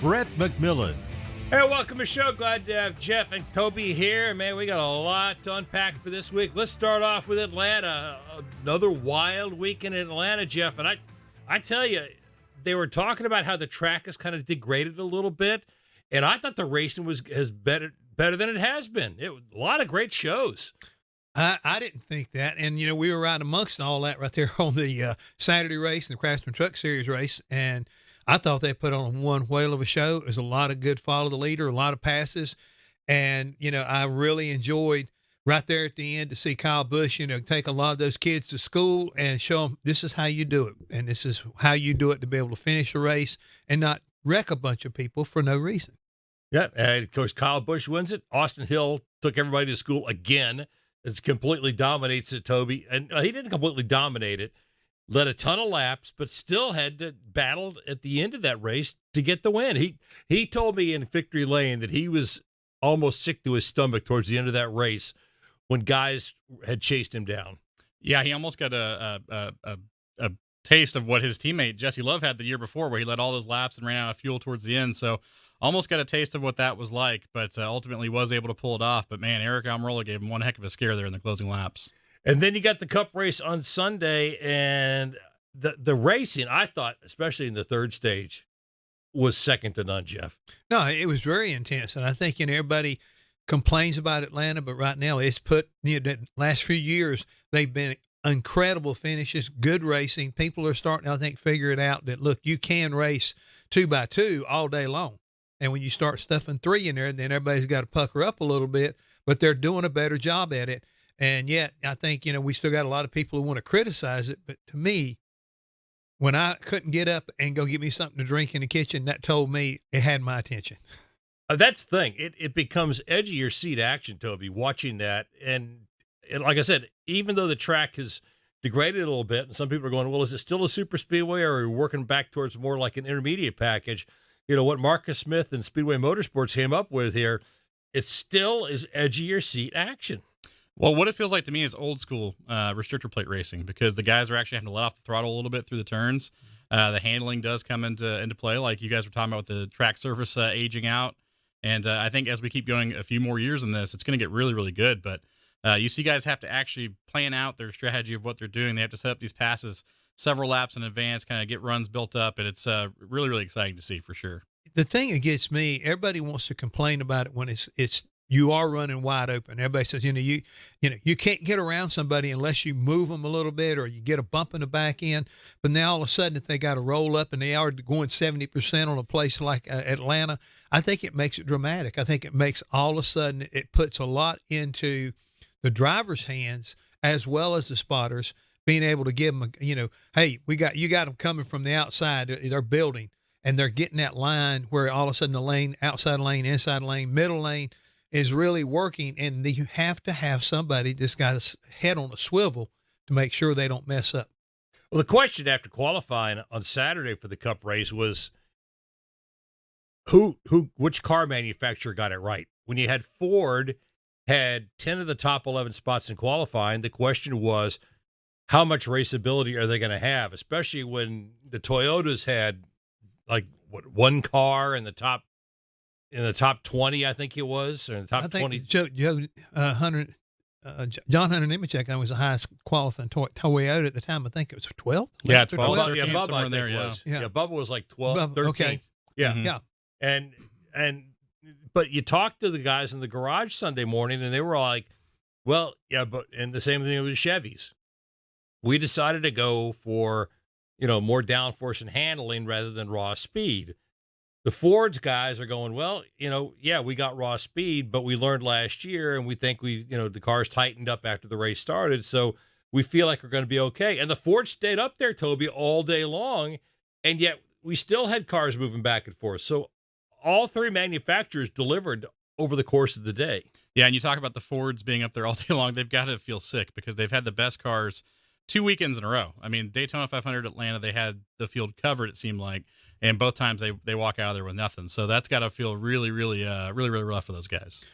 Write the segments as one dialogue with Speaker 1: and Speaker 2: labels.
Speaker 1: Brett McMillan.
Speaker 2: Hey, welcome to the show. Glad to have Jeff and Toby here. Man, we got a lot to unpack for this week. Let's start off with Atlanta. Another wild weekend in Atlanta, Jeff. And I tell you, they were talking about how the track has kind of degraded a little bit. And I thought the racing has better than it has been. A lot of great shows.
Speaker 3: I didn't think that. And, you know, we were right amongst all that right there on the Saturday race and the Craftsman Truck Series race. And I thought they put on one whale of a show. It was a lot of good follow the leader, a lot of passes. And, you know, I really enjoyed right there at the end to see Kyle Busch, you know, take a lot of those kids to school and show them this is how you do it. And this is how you do it to be able to finish the race and not wreck a bunch of people for no reason.
Speaker 2: Yeah, and of course, Kyle Busch wins it. Austin Hill took everybody to school again. It completely dominates it, Toby. And he didn't completely dominate it. Led a ton of laps, but still had to battle at the end of that race to get the win. He told me in Victory Lane that he was almost sick to his stomach towards the end of that race when guys had chased him down.
Speaker 4: Yeah, he almost got a taste of what his teammate Jesse Love had the year before, where he led all those laps and ran out of fuel towards the end. So almost got a taste of what that was like, but ultimately was able to pull it off. But, man, Eric Almirola gave him one heck of a scare there in the closing laps.
Speaker 2: And then you got the Cup race on Sunday, and the racing, I thought, especially in the third stage, was second to none, Jeff.
Speaker 3: No, it was very intense. And I think, you know, everybody complains about Atlanta, but right now it's put, you know, the last few years, they've been incredible finishes, good racing. People are starting, I think, figure it out that, look, you can race 2x2 all day long. And when you start stuffing 3 in there, then everybody's got to pucker up a little bit, but they're doing a better job at it. And yet I think, you know, we still got a lot of people who want to criticize it. But to me, when I couldn't get up and go get me something to drink in the kitchen, that told me it had my attention.
Speaker 2: That's the thing. It becomes edge of your seat action, Toby, watching that. And like I said, even though the track has degraded a little bit, and some people are going, well, is it still a super speedway, or are we working back towards more like an intermediate package? You know, what Marcus Smith and Speedway Motorsports came up with here, it still is edge of your seat action.
Speaker 4: Well, what it feels like to me is old school restrictor plate racing, because the guys are actually having to let off the throttle a little bit through the turns. The handling does come into play, like you guys were talking about with the track surface aging out. And I think as we keep going a few more years in this, it's going to get really, really good. But you see guys have to actually plan out their strategy of what they're doing. They have to set up these passes several laps in advance, kind of get runs built up. And it's really, really exciting to see for sure.
Speaker 3: The thing that gets me, everybody wants to complain about it when it's you are running wide open. Everybody says, you can't get around somebody unless you move them a little bit or you get a bump in the back end. But now all of a sudden, if they got to roll up and they are going 70% on a place like Atlanta, I think it makes it dramatic. I think it makes all of a sudden, it puts a lot into the driver's hands as well as the spotters, being able to give them, hey, you got them coming from the outside. They're building and they're getting that line where all of a sudden the lane, outside lane, inside lane, middle lane, is really working, and you have to have somebody that's got his head on a swivel to make sure they don't mess up.
Speaker 2: Well, the question after qualifying on Saturday for the Cup race was which car manufacturer got it right? When you had Ford had 10 of the top 11 spots in qualifying, the question was how much raceability are they going to have, especially when the Toyotas had one car in the top 20, I think it was, or in the top 20.
Speaker 3: John Hunter Nemechek was the highest qualifying Toyota at the time. I think it was 12.
Speaker 4: Yeah, 12.
Speaker 2: Bubba,
Speaker 4: somewhere
Speaker 2: I
Speaker 4: there,
Speaker 2: think was. Yeah, Bubba was like 12, 13.
Speaker 3: Okay.
Speaker 2: Yeah.
Speaker 4: Mm-hmm.
Speaker 3: Yeah.
Speaker 2: But you talked to the guys in the garage Sunday morning, and they were all like, well, yeah, and the same thing with Chevys. We decided to go for, more downforce and handling rather than raw speed. The Ford's guys are going, well, we got raw speed, but we learned last year, and we think the cars tightened up after the race started, so we feel like we're going to be okay. And the Ford stayed up there, Toby, all day long, and yet we still had cars moving back and forth. So all three manufacturers delivered over the course of the day.
Speaker 4: Yeah, and you talk about the Fords being up there all day long. They've got to feel sick because they've had the best cars 2 weekends in a row. I mean, Daytona 500, Atlanta, they had the field covered, it seemed like. And both times they walk out of there with nothing. So that's got to feel really, really, really, really rough for those guys.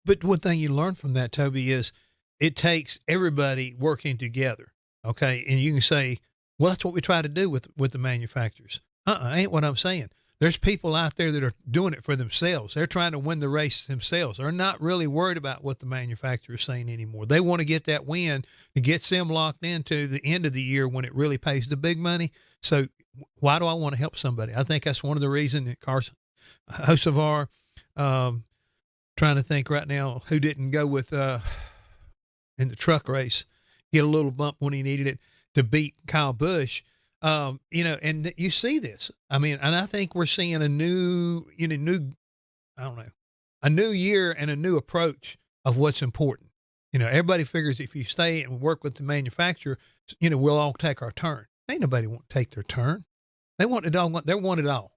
Speaker 3: But one thing you learn from that, Toby, is it takes everybody working together. Okay. And you can say, well, that's what we try to do with the manufacturers. Ain't what I'm saying. There's people out there that are doing it for themselves. They're trying to win the race themselves. They're not really worried about what the manufacturer is saying anymore. They want to get that win. It gets them locked into the end of the year when it really pays the big money. So why do I want to help somebody? I think that's one of the reasons that Carson Hocevar, trying to think right now who didn't go with in the truck race, get a little bump when he needed it to beat Kyle Busch. And you see this. I mean, and I think we're seeing a new year and a new approach of what's important. Everybody figures if you stay and work with the manufacturer, we'll all take our turn. Ain't nobody want to take their turn. They want it all. They want it all.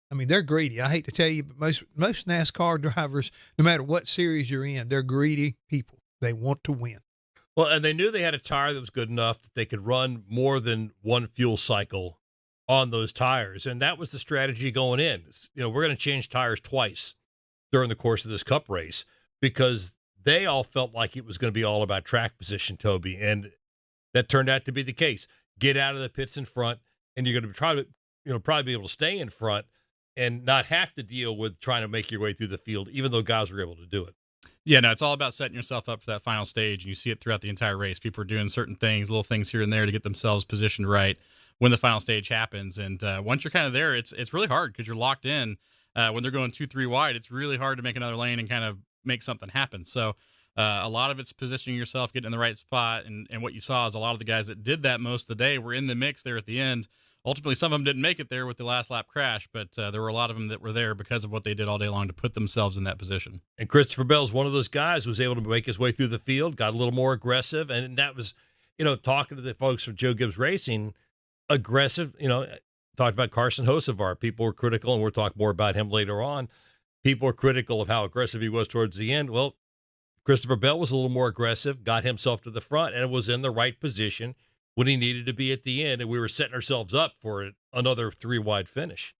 Speaker 3: I mean, they're greedy. I hate to tell you, but most NASCAR drivers, no matter what series you're in, they're greedy people. They want to win.
Speaker 2: Well, and they knew they had a tire that was good enough that they could run more than one fuel cycle on those tires. And that was the strategy going in. We're going to change tires twice during the course of this Cup race because they all felt like it was going to be all about track position, Toby. And that turned out to be the case. Get out of the pits in front, and you're going to try to, probably be able to stay in front and not have to deal with trying to make your way through the field, even though guys were able to do it.
Speaker 4: Yeah, no, it's all about setting yourself up for that final stage. And you see it throughout the entire race. People are doing certain things, little things here and there to get themselves positioned right when the final stage happens. And once you're kind of there, it's really hard because you're locked in. When they're going 2-3 wide, it's really hard to make another lane and kind of make something happen. So a lot of it's positioning yourself, getting in the right spot. And what you saw is a lot of the guys that did that most of the day were in the mix there at the end. Ultimately, some of them didn't make it there with the last lap crash, but there were a lot of them that were there because of what they did all day long to put themselves in that position.
Speaker 2: And Christopher Bell's one of those guys who was able to make his way through the field, got a little more aggressive, and that was, talking to the folks from Joe Gibbs Racing, aggressive, talked about Carson Hocevar. People were critical, and we'll talk more about him later on. People were critical of how aggressive he was towards the end. Well, Christopher Bell was a little more aggressive, got himself to the front, and was in the right position when he needed to be at the end, and we were setting ourselves up for another 3-wide finish.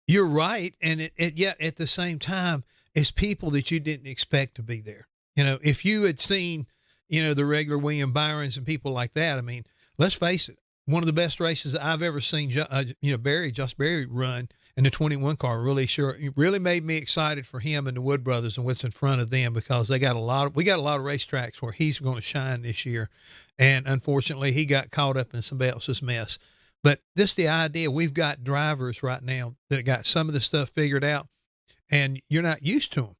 Speaker 3: You're right, and yet at the same time, it's people that you didn't expect to be there. If you had seen, the regular William Byrons and people like that, I mean, let's face it, one of the best races I've ever seen, Josh Berry run in the 21 car. It really made me excited for him and the Wood brothers and what's in front of them because we got a lot of racetracks where he's going to shine this year. And unfortunately, he got caught up in somebody else's mess. But this the idea. We've got drivers right now that got some of the stuff figured out, and you're not used to them.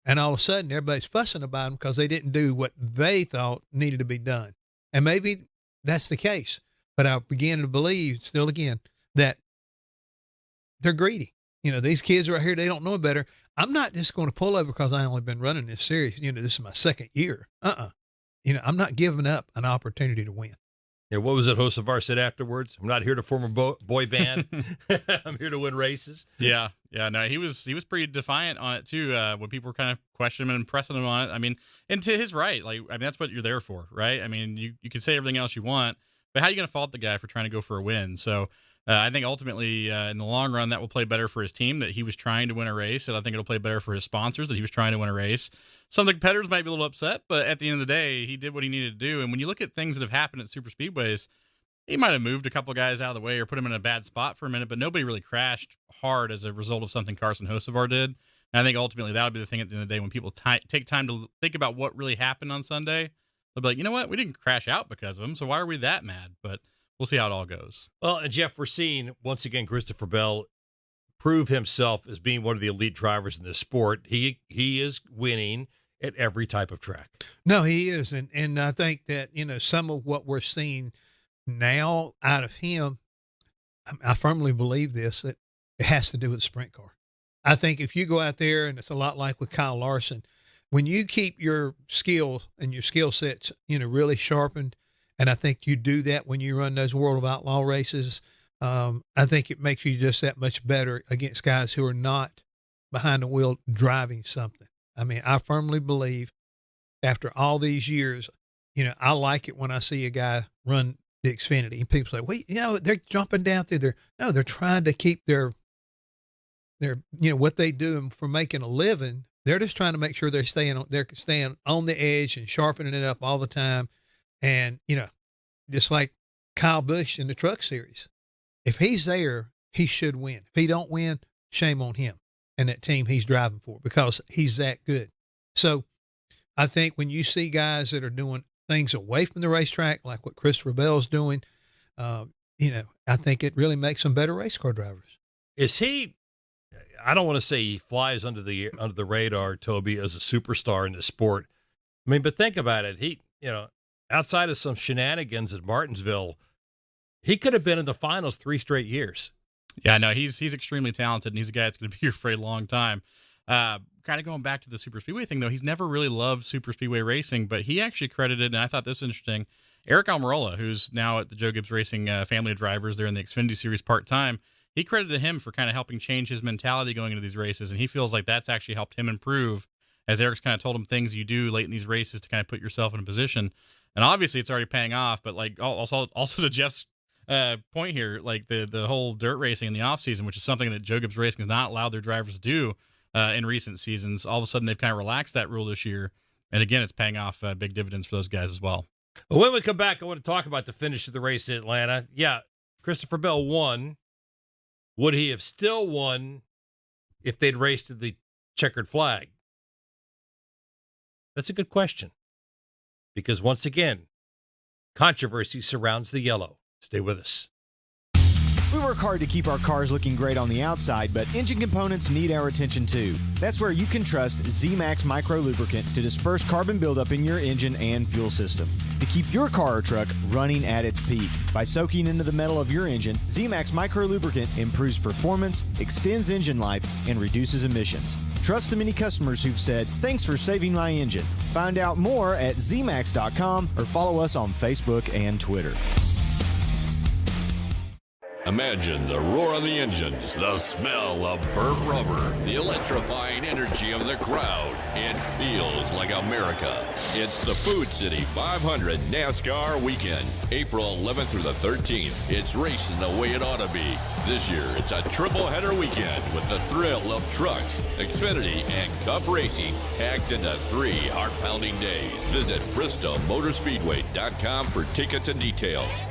Speaker 3: And all of a sudden, everybody's fussing about them because they didn't do what they thought needed to be done. And maybe that's the case. But I begin to believe, still again, that they're greedy. These kids right here, they don't know better. I'm not just going to pull over because I only been running this series. This is my second year. I'm not giving up an opportunity to win.
Speaker 2: Yeah, what was it Hocevar said afterwards? I'm not here to form a boy band. I'm here to win races.
Speaker 4: Yeah. No, he was pretty defiant on it too. When people were kind of questioning him and pressing him on it. I mean, and to his right, that's what you're there for, right? I mean, you can say everything else you want, but how are you going to fault the guy for trying to go for a win? So I think ultimately, in the long run, that will play better for his team, that he was trying to win a race, and I think it'll play better for his sponsors, that he was trying to win a race. Some of the competitors might be a little upset, but at the end of the day, he did what he needed to do. And when you look at things that have happened at super speedways, he might have moved a couple guys out of the way or put him in a bad spot for a minute, but nobody really crashed hard as a result of something Carson Hocevar did. And I think ultimately that'll be the thing at the end of the day when people take time to think about what really happened on Sunday. They'll be like, you know what? We didn't crash out because of him, so why are we that mad? But we'll see how it all goes.
Speaker 2: Well, and Jeff, we're seeing, once again, Christopher Bell prove himself as being one of the elite drivers in this sport. He is winning at every type of track.
Speaker 3: No, he is. And I think that, some of what we're seeing now out of him, I firmly believe this, that it has to do with the sprint car. I think if you go out there, and it's a lot like with Kyle Larson, when you keep your skills and your skill sets, really sharpened, and I think you do that when you run those World of Outlaw races, I think it makes you just that much better against guys who are not behind the wheel driving something. I mean, I firmly believe after all these years, I like it when I see a guy run the Xfinity and people say, wait, they're jumping down through there. No, they're trying to keep their, what they do for making a living. They're just trying to make sure they're staying on the edge and sharpening it up all the time. And, just like Kyle Busch in the Truck Series, if he's there, he should win. If he don't win, shame on him and that team he's driving for, because he's that good. So I think when you see guys that are doing things away from the racetrack, like what Christopher Bell's doing, I think it really makes them better race car drivers.
Speaker 2: Is he? I don't want to say he flies under the radar, Toby, as a superstar in the sport. I mean, but think about it. He, outside of some shenanigans at Martinsville, he could have been in the finals 3 straight years.
Speaker 4: Yeah, no, he's extremely talented, and he's a guy that's going to be here for a long time. Kind of going back to the super speedway thing, though, he's never really loved super speedway racing, but he actually credited, and I thought this was interesting, Eric Almirola, who's now at the Joe Gibbs Racing family of drivers there in the Xfinity Series part-time. He credited him for kind of helping change his mentality going into these races, and he feels like that's actually helped him improve, as Eric's kind of told him things you do late in these races to kind of put yourself in a position. And obviously it's already paying off, but like also to Jeff's point here, like the whole dirt racing in the off season, which is something that Joe Gibbs Racing has not allowed their drivers to do in recent seasons. All of a sudden they've kind of relaxed that rule this year. And again, it's paying off big dividends for those guys as well.
Speaker 2: Well, when we come back, I want to talk about the finish of the race in Atlanta. Yeah, Christopher Bell won. Would he have still won if they'd raced to the checkered flag? That's a good question. Because once again, controversy surrounds the yellow. Stay with us.
Speaker 1: We work hard to keep our cars looking great on the outside, but engine components need our attention too. That's where you can trust Z-Max Micro Lubricant to disperse carbon buildup in your engine and fuel system, to keep your car or truck running at its peak. By soaking into the metal of your engine, Z-Max Micro Lubricant improves performance, extends engine life, and reduces emissions. Trust the many customers who've said, "Thanks for saving my engine." Find out more at zmax.com or follow us on Facebook and Twitter.
Speaker 5: Imagine the roar of the engines, the smell of burnt rubber, the electrifying energy of the crowd. It feels like America. It's the Food City 500 NASCAR Weekend, April 11th through the 13th. It's racing the way it ought to be. This year, it's a triple-header weekend with the thrill of trucks, Xfinity, and Cup racing packed into 3 heart-pounding days. Visit BristolMotorspeedway.com for tickets and details.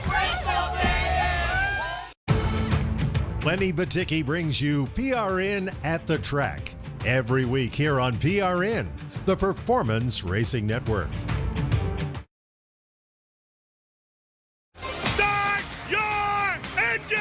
Speaker 6: Lenny Baticki brings you PRN at the Track every week here on PRN, the Performance Racing Network.
Speaker 7: Start your engine!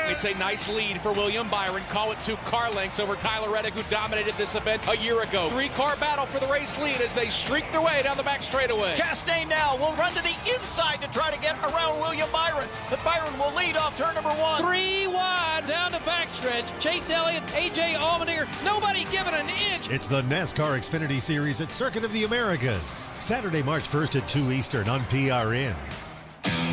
Speaker 7: It's a nice lead for William Byron. Call it 2 car lengths over Tyler Reddick, who dominated this event a year ago. 3-car battle for the race lead as they streak their way down the back straightaway.
Speaker 8: Chastain now will run to the inside to try to get around William Byron, but Byron will lead off turn number 1.
Speaker 9: 3 wide down the backstretch. Chase Elliott, A.J. Allmendinger, nobody giving an inch.
Speaker 6: It's the NASCAR Xfinity Series at Circuit of the Americas, Saturday, March 1st at 2 Eastern on PRN.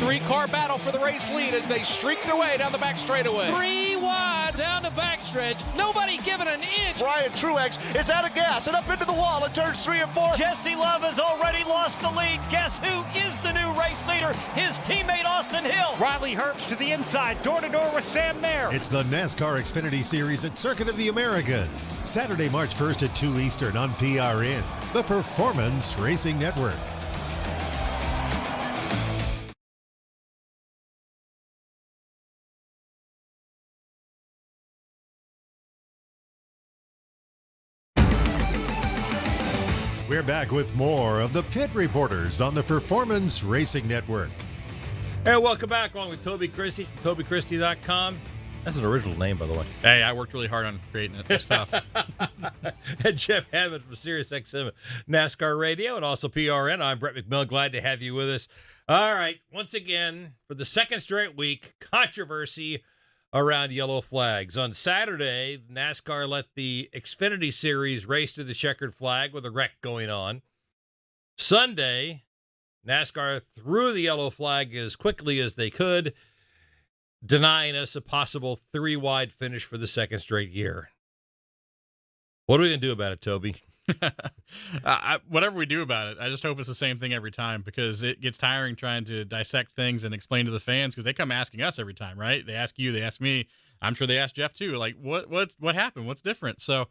Speaker 7: 3-car battle for the race lead as they streak their way down the back straightaway.
Speaker 9: 3 wide down the backstretch. Nobody giving an inch.
Speaker 8: Brian Truex is out of gas and up into the wall at turns 3 and 4. Jesse Love has already lost the lead. Guess who is the new race leader? His teammate Austin Hill.
Speaker 10: Riley Herbst to the inside, door-to-door with Sam Mayer.
Speaker 6: It's the NASCAR Xfinity Series at Circuit of the Americas, Saturday, March 1st at 2 Eastern on PRN, the Performance Racing Network. We're back with more of the Pit Reporters on the Performance Racing Network.
Speaker 2: Hey, welcome back along with Toby Christie from TobyChristie.com. That's an original name, by the way.
Speaker 4: Hey, I worked really hard on creating it. It's tough.
Speaker 2: And Jeff Hammond from SiriusXM NASCAR Radio and also PRN. I'm Brett McMillan. Glad to have you with us. All right, once again, for the second straight week, controversy around yellow flags. On Saturday, NASCAR let the Xfinity Series race to the checkered flag with a wreck going on. Sunday, NASCAR threw the yellow flag as quickly as they could, denying us a possible 3-wide finish for the second straight year. What are we going to do about it, Toby?
Speaker 4: Whatever we do about it, I just hope it's the same thing every time, because it gets tiring trying to dissect things and explain to the fans, because they come asking us every time, right? They ask you, they ask me. I'm sure they ask Jeff too. Like, what happened? What's different? So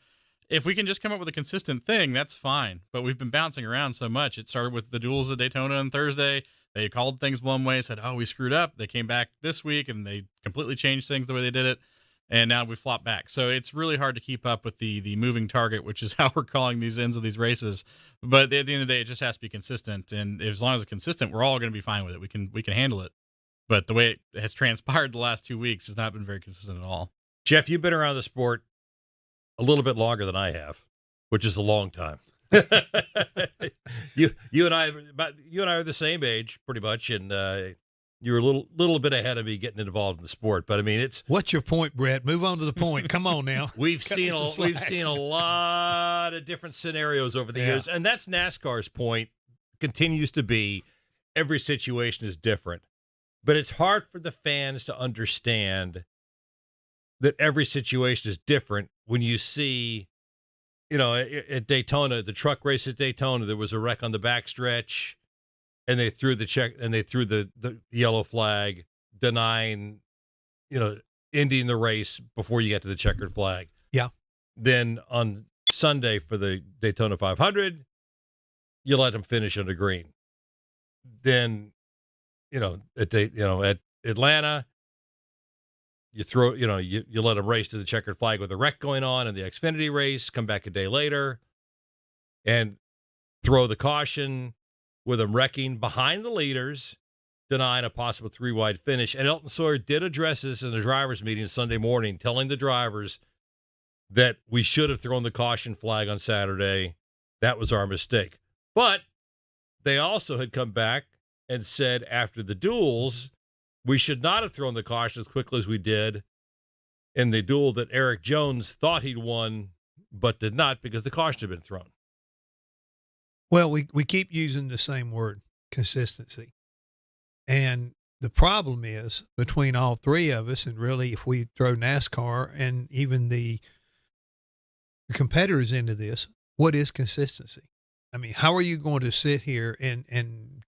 Speaker 4: if we can just come up with a consistent thing, that's fine. But we've been bouncing around so much. It started with the duels at Daytona on Thursday. They called things one way, said, "Oh, we screwed up." They came back this week and they completely changed things the way they did it, and now we flopped back. So it's really hard to keep up with the moving target, which is how we're calling these ends of these races. But at the end of the day, it just has to be consistent, and as long as it's consistent, we're all going to be fine with it. We can handle it. But the way it has transpired the last 2 weeks has not been very consistent at all.
Speaker 2: Jeff, you've been around the sport a little bit longer than I have, which is a long time. you and I are the same age pretty much, and you're a little bit ahead of me getting involved in the sport. But I mean,
Speaker 3: what's your point, Brett? Move on to the point. Come on now.
Speaker 2: We've seen a lot of different scenarios over the years, and that's NASCAR's point. Continues to be every situation is different, but it's hard for the fans to understand that every situation is different when you see. At Daytona, the truck race at Daytona, there was a wreck on the backstretch, and they threw the yellow flag, denying, ending the race before you get to the checkered flag.
Speaker 3: Yeah.
Speaker 2: Then on Sunday for the Daytona 500, you let them finish on the green. Then, at Atlanta, you throw, you let them race to the checkered flag with a wreck going on in the Xfinity race, come back a day later and throw the caution with them wrecking behind the leaders, denying a possible 3-wide finish. And Elton Sawyer did address this in the drivers' meeting Sunday morning, telling the drivers that we should have thrown the caution flag on Saturday. That was our mistake. But they also had come back and said after the duels, we should not have thrown the caution as quickly as we did in the duel that Eric Jones thought he'd won, but did not because the caution had been thrown.
Speaker 3: Well, we keep using the same word, consistency. And the problem is between all three of us, and really if we throw NASCAR and even the competitors into this, what is consistency? I mean, how are you going to sit here and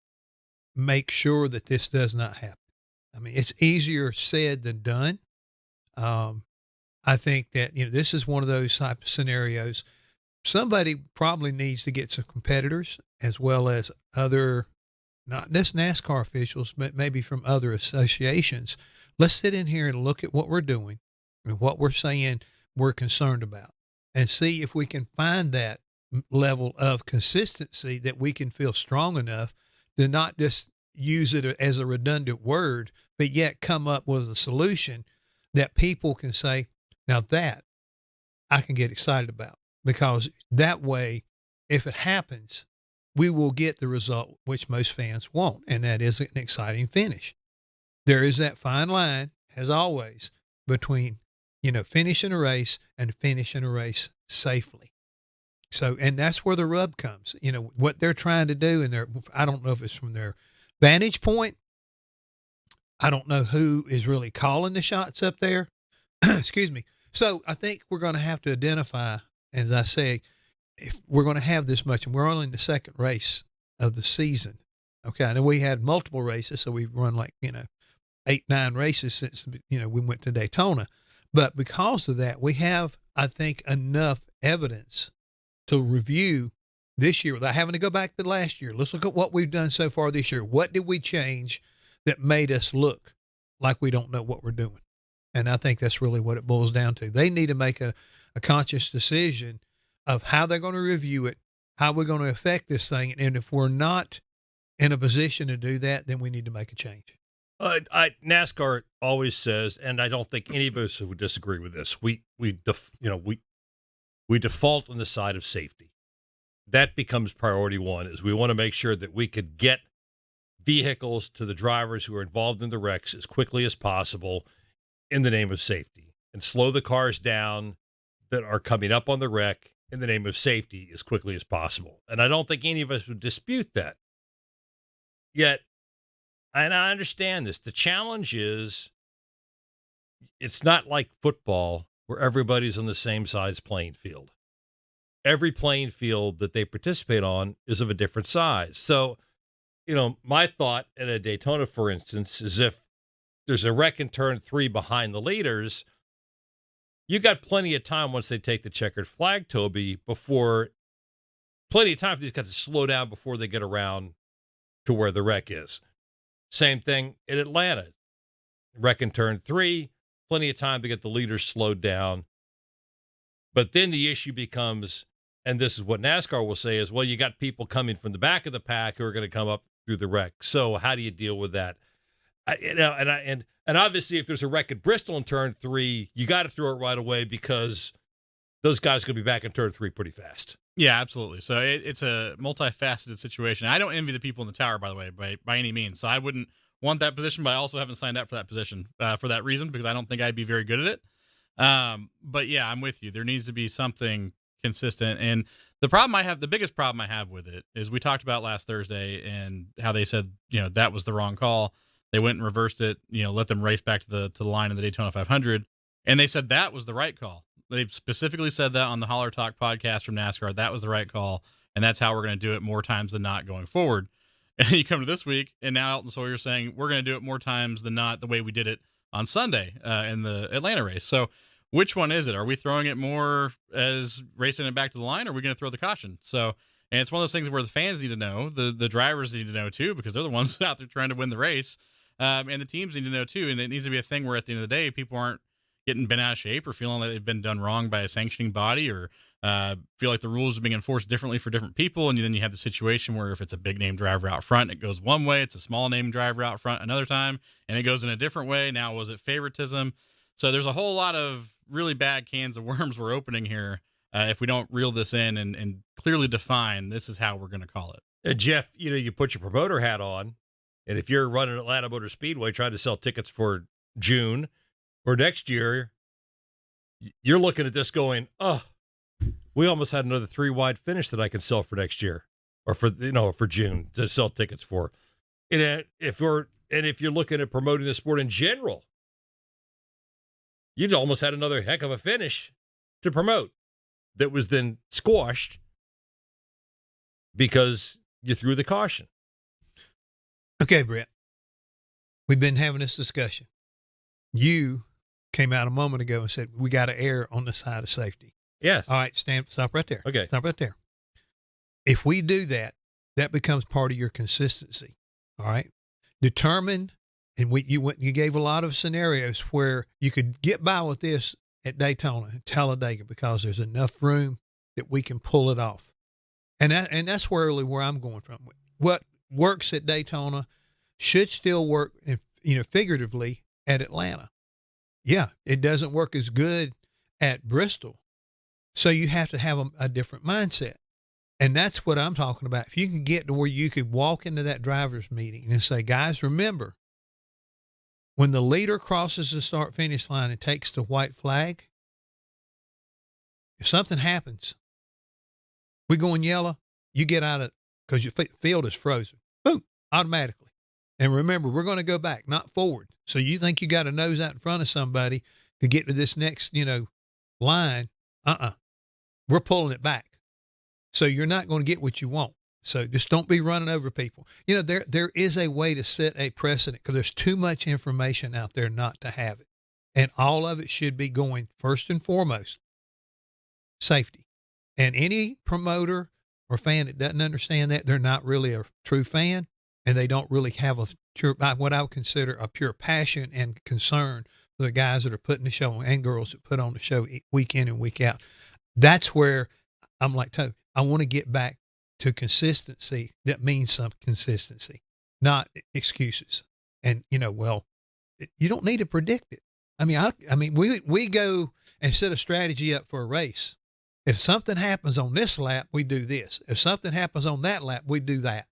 Speaker 3: make sure that this does not happen? I mean, it's easier said than done. I think that, this is one of those type of scenarios. Somebody probably needs to get some competitors as well as other, not just NASCAR officials, but maybe from other associations. Let's sit in here and look at what we're doing and what we're saying we're concerned about and see if we can find that level of consistency that we can feel strong enough to not just use it as a redundant word, but yet come up with a solution that people can say, now that I can get excited about, because that way, if it happens, we will get the result which most fans want, and that is an exciting finish. There is that fine line, as always, between, finishing a race and finishing a race safely. So, and that's where the rub comes, what they're trying to do. And I don't know if it's from their vantage point. I don't know who is really calling the shots up there. Excuse me. So I think we're going to have to identify, as I say, if we're going to have this much, and we're only in the second race of the season. Okay. And we had multiple races. So we've run 8, 9 races since, we went to Daytona. But because of that, we have, I think, enough evidence to review this year without having to go back to last year. Let's look at what we've done so far this year. What did we change that made us look like we don't know what we're doing? And I think that's really what it boils down to. They need to make a conscious decision of how they're going to review it, how we're going to affect this thing. And if we're not in a position to do that, then we need to make a change.
Speaker 2: NASCAR always says, and I don't think any of us would disagree with this, we default on the side of safety. That becomes priority one, is we want to make sure that we could get vehicles to the drivers who are involved in the wrecks as quickly as possible in the name of safety, and slow the cars down that are coming up on the wreck in the name of safety as quickly as possible. And I don't think any of us would dispute that. Yet, and I understand this, the challenge is it's not like football where everybody's on the same size playing field. Every playing field that they participate on is of a different size. So, my thought at a Daytona, for instance, is if there's a wreck in turn 3 behind the leaders, you got plenty of time once they take the checkered flag, Toby, plenty of time for these guys to slow down before they get around to where the wreck is. Same thing in Atlanta. Wreck in turn 3, plenty of time to get the leaders slowed down. But then the issue becomes, and this is what NASCAR will say, is, well, you got people coming from the back of the pack who are going to come up through the wreck. So how do you deal with that? And obviously, if there's a wreck at Bristol in turn 3, you got to throw it right away because those guys are going to be back in turn 3 pretty fast.
Speaker 4: Yeah, absolutely. So it's a multifaceted situation. I don't envy the people in the tower, by the way, by any means. So I wouldn't want that position, but I also haven't signed up for that position for that reason, because I don't think I'd be very good at it. But yeah, I'm with you. There needs to be something consistent. And the biggest problem I have with it is we talked about last Thursday and how they said, that was the wrong call. They went and reversed it, let them race back to the line in the Daytona 500. And they said that was the right call. They specifically said that on the Holler Talk podcast from NASCAR. That was the right call. And that's how we're going to do it more times than not going forward. And you come to this week, and now Elton Sawyer's saying we're going to do it more times than not the way we did it on Sunday in the Atlanta race. So which one is it? Are we throwing it more as racing it back to the line, or are we going to throw the caution? So, and it's one of those things where the fans need to know, the drivers need to know too, because they're the ones out there trying to win the race. And the teams need to know too. And it needs to be a thing where at the end of the day, people aren't getting bent out of shape or feeling like they've been done wrong by a sanctioning body, or feel like the rules are being enforced differently for different people. And then you have the situation where if it's a big name driver out front, it goes one way. It's a small name driver out front another time, and it goes in a different way. Now, was it favoritism? So there's a whole lot of really bad cans of worms we're opening here if we don't reel this in and clearly define this is how we're going to call it.
Speaker 2: Jeff, you put your promoter hat on, and if you're running Atlanta Motor Speedway trying to sell tickets for June or next year, you're looking at this going, oh, we almost had another 3 wide finish that I can sell for next year, or for June to sell tickets for. And if you're looking at promoting the sport in general, you'd almost had another heck of a finish to promote that was then squashed because you threw the caution.
Speaker 3: Okay, Brett, we've been having this discussion. You came out a moment ago and said, we got to err on the side of safety.
Speaker 2: Yes.
Speaker 3: All right, stop right there.
Speaker 2: Okay.
Speaker 3: Stop right there. If we do that, that becomes part of your consistency. All right. Determine, and you gave a lot of scenarios where you could get by with this at Daytona and Talladega because there's enough room that we can pull it off. And that's where I'm going from. What works at Daytona should still work, figuratively at Atlanta. Yeah, it doesn't work as good at Bristol. So you have to have a different mindset. And that's what I'm talking about. If you can get to where you could walk into that driver's meeting and say, guys, remember, when the leader crosses the start-finish line and takes the white flag, if something happens, we going yellow, you get out of, because your field is frozen. Boom, automatically. And remember, we're going to go back, not forward. So you think you got to nose out in front of somebody to get to this next, line. We're pulling it back. So you're not going to get what you want. So just don't be running over people. There is a way to set a precedent because there's too much information out there not to have it. And all of it should be going first and foremost, safety. And any promoter or fan that doesn't understand that, they're not really a true fan, and they don't really have what I would consider a pure passion and concern for the guys that are putting the show on and girls that put on the show week in and week out. That's where I'm like, Toby, I want to get back to consistency. That means some consistency, not excuses. And, you don't need to predict it. We go and set a strategy up for a race. If something happens on this lap, we do this. If something happens on that lap, we do that.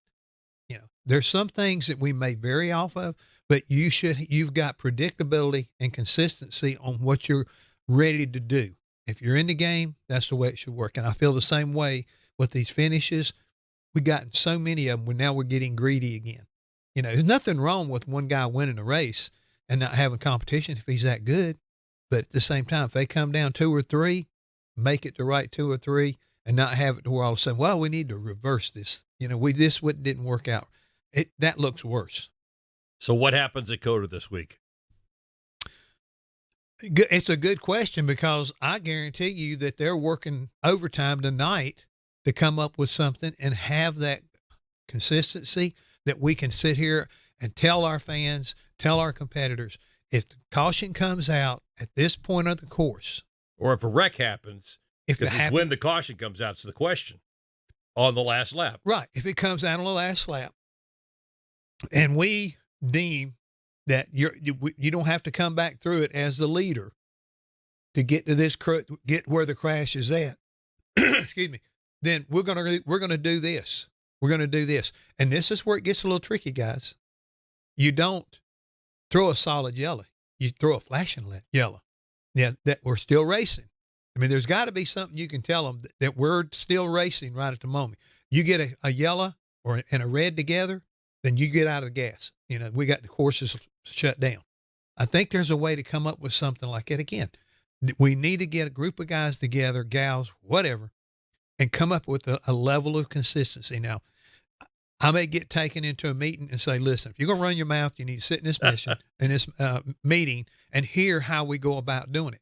Speaker 3: There's some things that we may vary off of, but you've got predictability and consistency on what you're ready to do. If you're in the game, that's the way it should work. And I feel the same way with these finishes. We've gotten so many of them, now we're getting greedy again. There's nothing wrong with one guy winning a race and not having competition if he's that good. But at the same time, if they come down 2 or 3, make it the right 2 or 3 and not have it to where all of a sudden, well, we need to reverse this. This didn't work out. That looks worse.
Speaker 2: So what happens at COTA this week?
Speaker 3: It's a good question because I guarantee you that they're working overtime tonight to come up with something and have that consistency that we can sit here and tell our fans, tell our competitors, if the caution comes out at this point of the course,
Speaker 2: or if a wreck happens, because it's
Speaker 3: happens,
Speaker 2: when the caution comes out, it's the question on the last lap.
Speaker 3: Right. If it comes out on the last lap, and we deem that you don't have to come back through it as the leader to get to this, get where the crash is at, excuse me, then we're going to do this. We're going to do this. And this is where it gets a little tricky, guys. You don't throw a solid yellow. You throw a flashing yellow. Yeah, that we're still racing. I mean, there's got to be something you can tell them that we're still racing right at the moment. You get a yellow and a red together, then you get out of the gas. You know, we got the courses shut down. I think there's a way to come up with something like it again. We need to get a group of guys together, gals, whatever, and come up with a level of consistency. Now, I may get taken into a meeting and say, listen, if you're going to run your mouth, you need to sit in this meeting and hear how we go about doing it.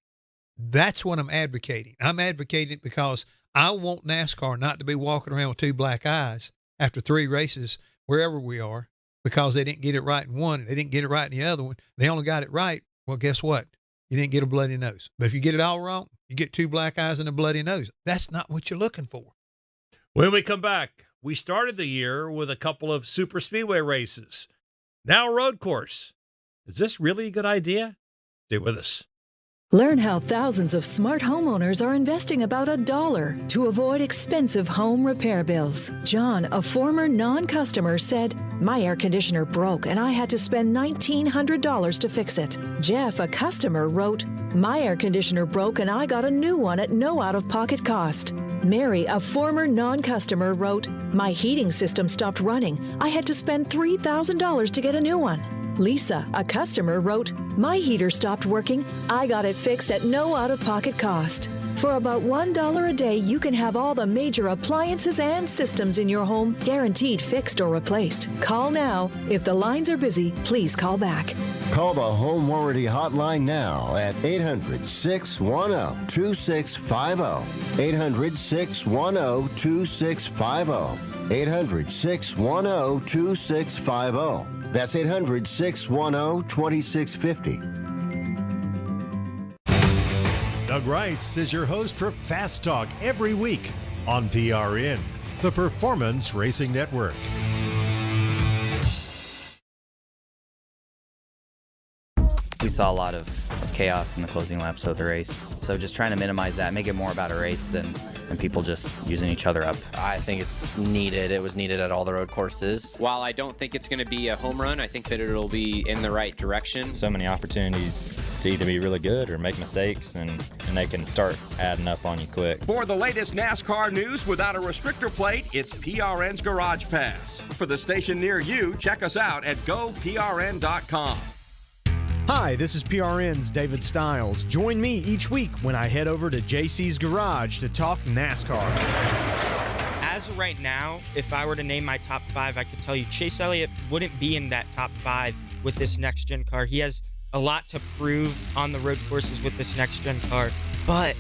Speaker 3: That's what I'm advocating. I'm advocating because I want NASCAR not to be walking around with two black eyes after 3 races, wherever we are, because they didn't get it right in one. They didn't get it right in the other one. They only got it right. Well, guess what? You didn't get a bloody nose. But if you get it all wrong, you get 2 black eyes and a bloody nose. That's not what you're looking for.
Speaker 2: When we come back, we started the year with a couple of super speedway races. Now a road course. Is this really a good idea? Stay with us.
Speaker 11: Learn how thousands of smart homeowners are investing about $1 to avoid expensive home repair bills. John, a former non-customer, said, "My air conditioner broke and I had to spend $1,900 to fix it." Jeff, a customer, wrote, "My air conditioner broke and I got a new one at no out-of-pocket cost." Mary, a former non-customer, wrote, "My heating system stopped running. I had to spend $3,000 to get a new one." Lisa, a customer, wrote, "My heater stopped working. I got it fixed at no out-of-pocket cost." For about $1 a day, you can have all the major appliances and systems in your home guaranteed fixed or replaced. Call now. If the lines are busy, please call back.
Speaker 12: Call the Home Warranty Hotline now at 800-610-2650. 800-610-2650. 800-610-2650. That's 800-610-2650.
Speaker 6: Doug Rice is your host for Fast Talk every week on PRN, the Performance Racing Network.
Speaker 13: We saw a lot of chaos in the closing laps of the race. So just trying to minimize that, make it more about a race than people just using each other up.
Speaker 14: I think it's needed. It was needed at all the road courses.
Speaker 15: While I don't think it's going to be a home run, I think that it'll be in the right direction.
Speaker 16: So many opportunities to either be really good or make mistakes, and they can start adding up on you quick.
Speaker 17: For the latest NASCAR news without a restrictor plate, it's PRN's Garage Pass. For the station near you, check us out at goprn.com.
Speaker 1: Hi, this is PRN's David Stiles. Join me each week when I head over to JC's Garage to talk NASCAR.
Speaker 18: As of right now, if I were to name my top 5, I could tell you Chase Elliott wouldn't be in that top 5 with this next-gen car. He has a lot to prove on the road courses with this next-gen car, but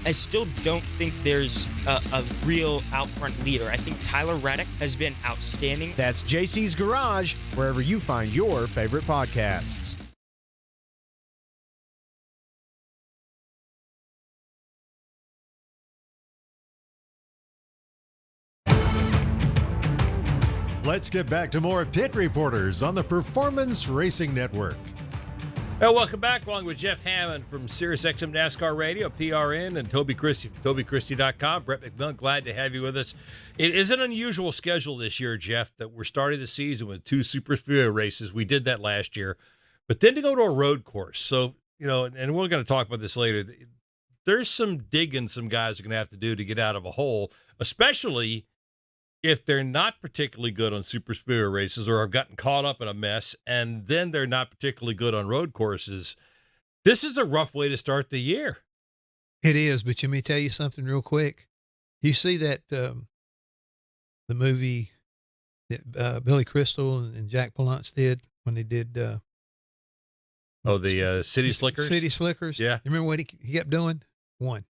Speaker 18: I still don't think there's a real out-front leader. I think Tyler Reddick has been outstanding.
Speaker 1: That's JC's Garage, wherever you find your favorite podcasts.
Speaker 6: Let's get back to more Pit Reporters on the Performance Racing Network.
Speaker 2: Welcome back, along with Jeff Hammond from SiriusXM NASCAR Radio, PRN, and Toby Christie from TobyChristie.com. Brett McMillan, glad to have you with us. It is an unusual schedule this year, Jeff, that we're starting the season with 2 super speedway races. We did that last year. But then to go to a road course. So, you know, and we're going to talk about this later. There's some digging some guys are going to have to do to get out of a hole, especially if they're not particularly good on super speedway races or have gotten caught up in a mess, and then they're not particularly good on road courses. This is a rough way to start the year.
Speaker 3: It is, but let me tell you something real quick. You see that the movie that Billy Crystal and Jack Palance did when they did
Speaker 2: the City Slickers?
Speaker 3: City Slickers?
Speaker 2: Yeah.
Speaker 3: You remember what he kept doing? 1.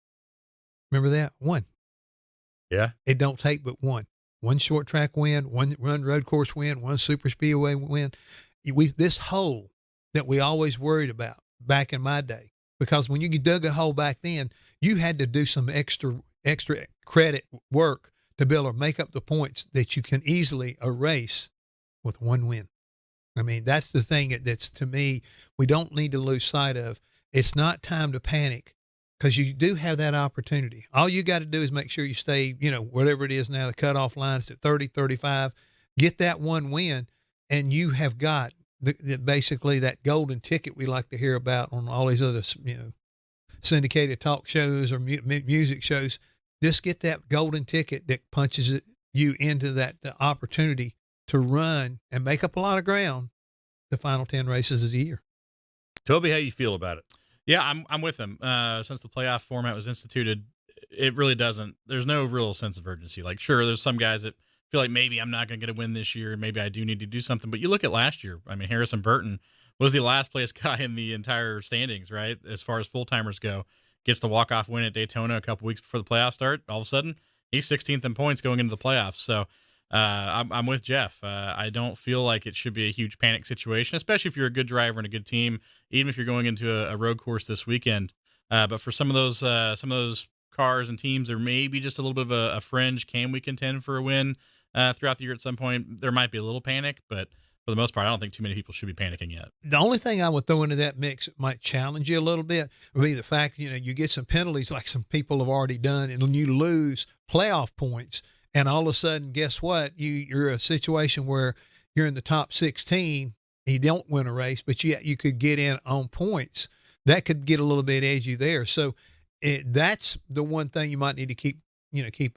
Speaker 3: Remember that? 1.
Speaker 2: Yeah.
Speaker 3: It don't take but 1. 1 short track win, 1 run road course win, 1 super speedway win. this hole that we always worried about back in my day, because when you dug a hole back then, you had to do some extra credit work to be able to make up the points that you can easily erase with one win. I mean, that's the thing that's, to me, we don't need to lose sight of. It's not time to panic, because you do have that opportunity. All you got to do is make sure you stay, whatever it is now, the cutoff line is at 30, 35, get that one win, and you have got basically that golden ticket we like to hear about on all these other, syndicated talk shows or music shows. Just get that golden ticket that punches you into that opportunity to run and make up a lot of ground the final 10 races of the year.
Speaker 2: Toby, how you feel about it?
Speaker 4: Yeah, I'm with him. Since the playoff format was instituted, it really doesn't. There's no real sense of urgency. Like, sure, there's some guys that feel like maybe I'm not going to get a win this year, and maybe I do need to do something. But you look at last year. I mean, Harrison Burton was the last place guy in the entire standings, right? As far as full timers go, gets the walk-off win at Daytona a couple weeks before the playoffs start. All of a sudden, he's 16th in points going into the playoffs. So I'm with Jeff. I don't feel like it should be a huge panic situation, especially if you're a good driver and a good team, even if you're going into a road course this weekend. But for some of those cars and teams, there may be just a little bit of a fringe. Can we contend for a win throughout the year at some point? There might be a little panic, but for the most part, I don't think too many people should be panicking yet.
Speaker 3: The only thing I would throw into that mix that might challenge you a little bit would be the fact, you get some penalties like some people have already done, and you lose playoff points. And all of a sudden, guess what? You're in a situation where you're in the top 16 and you don't win a race, but you could get in on points. That could get a little bit edgy there. So that's the one thing you might need to keep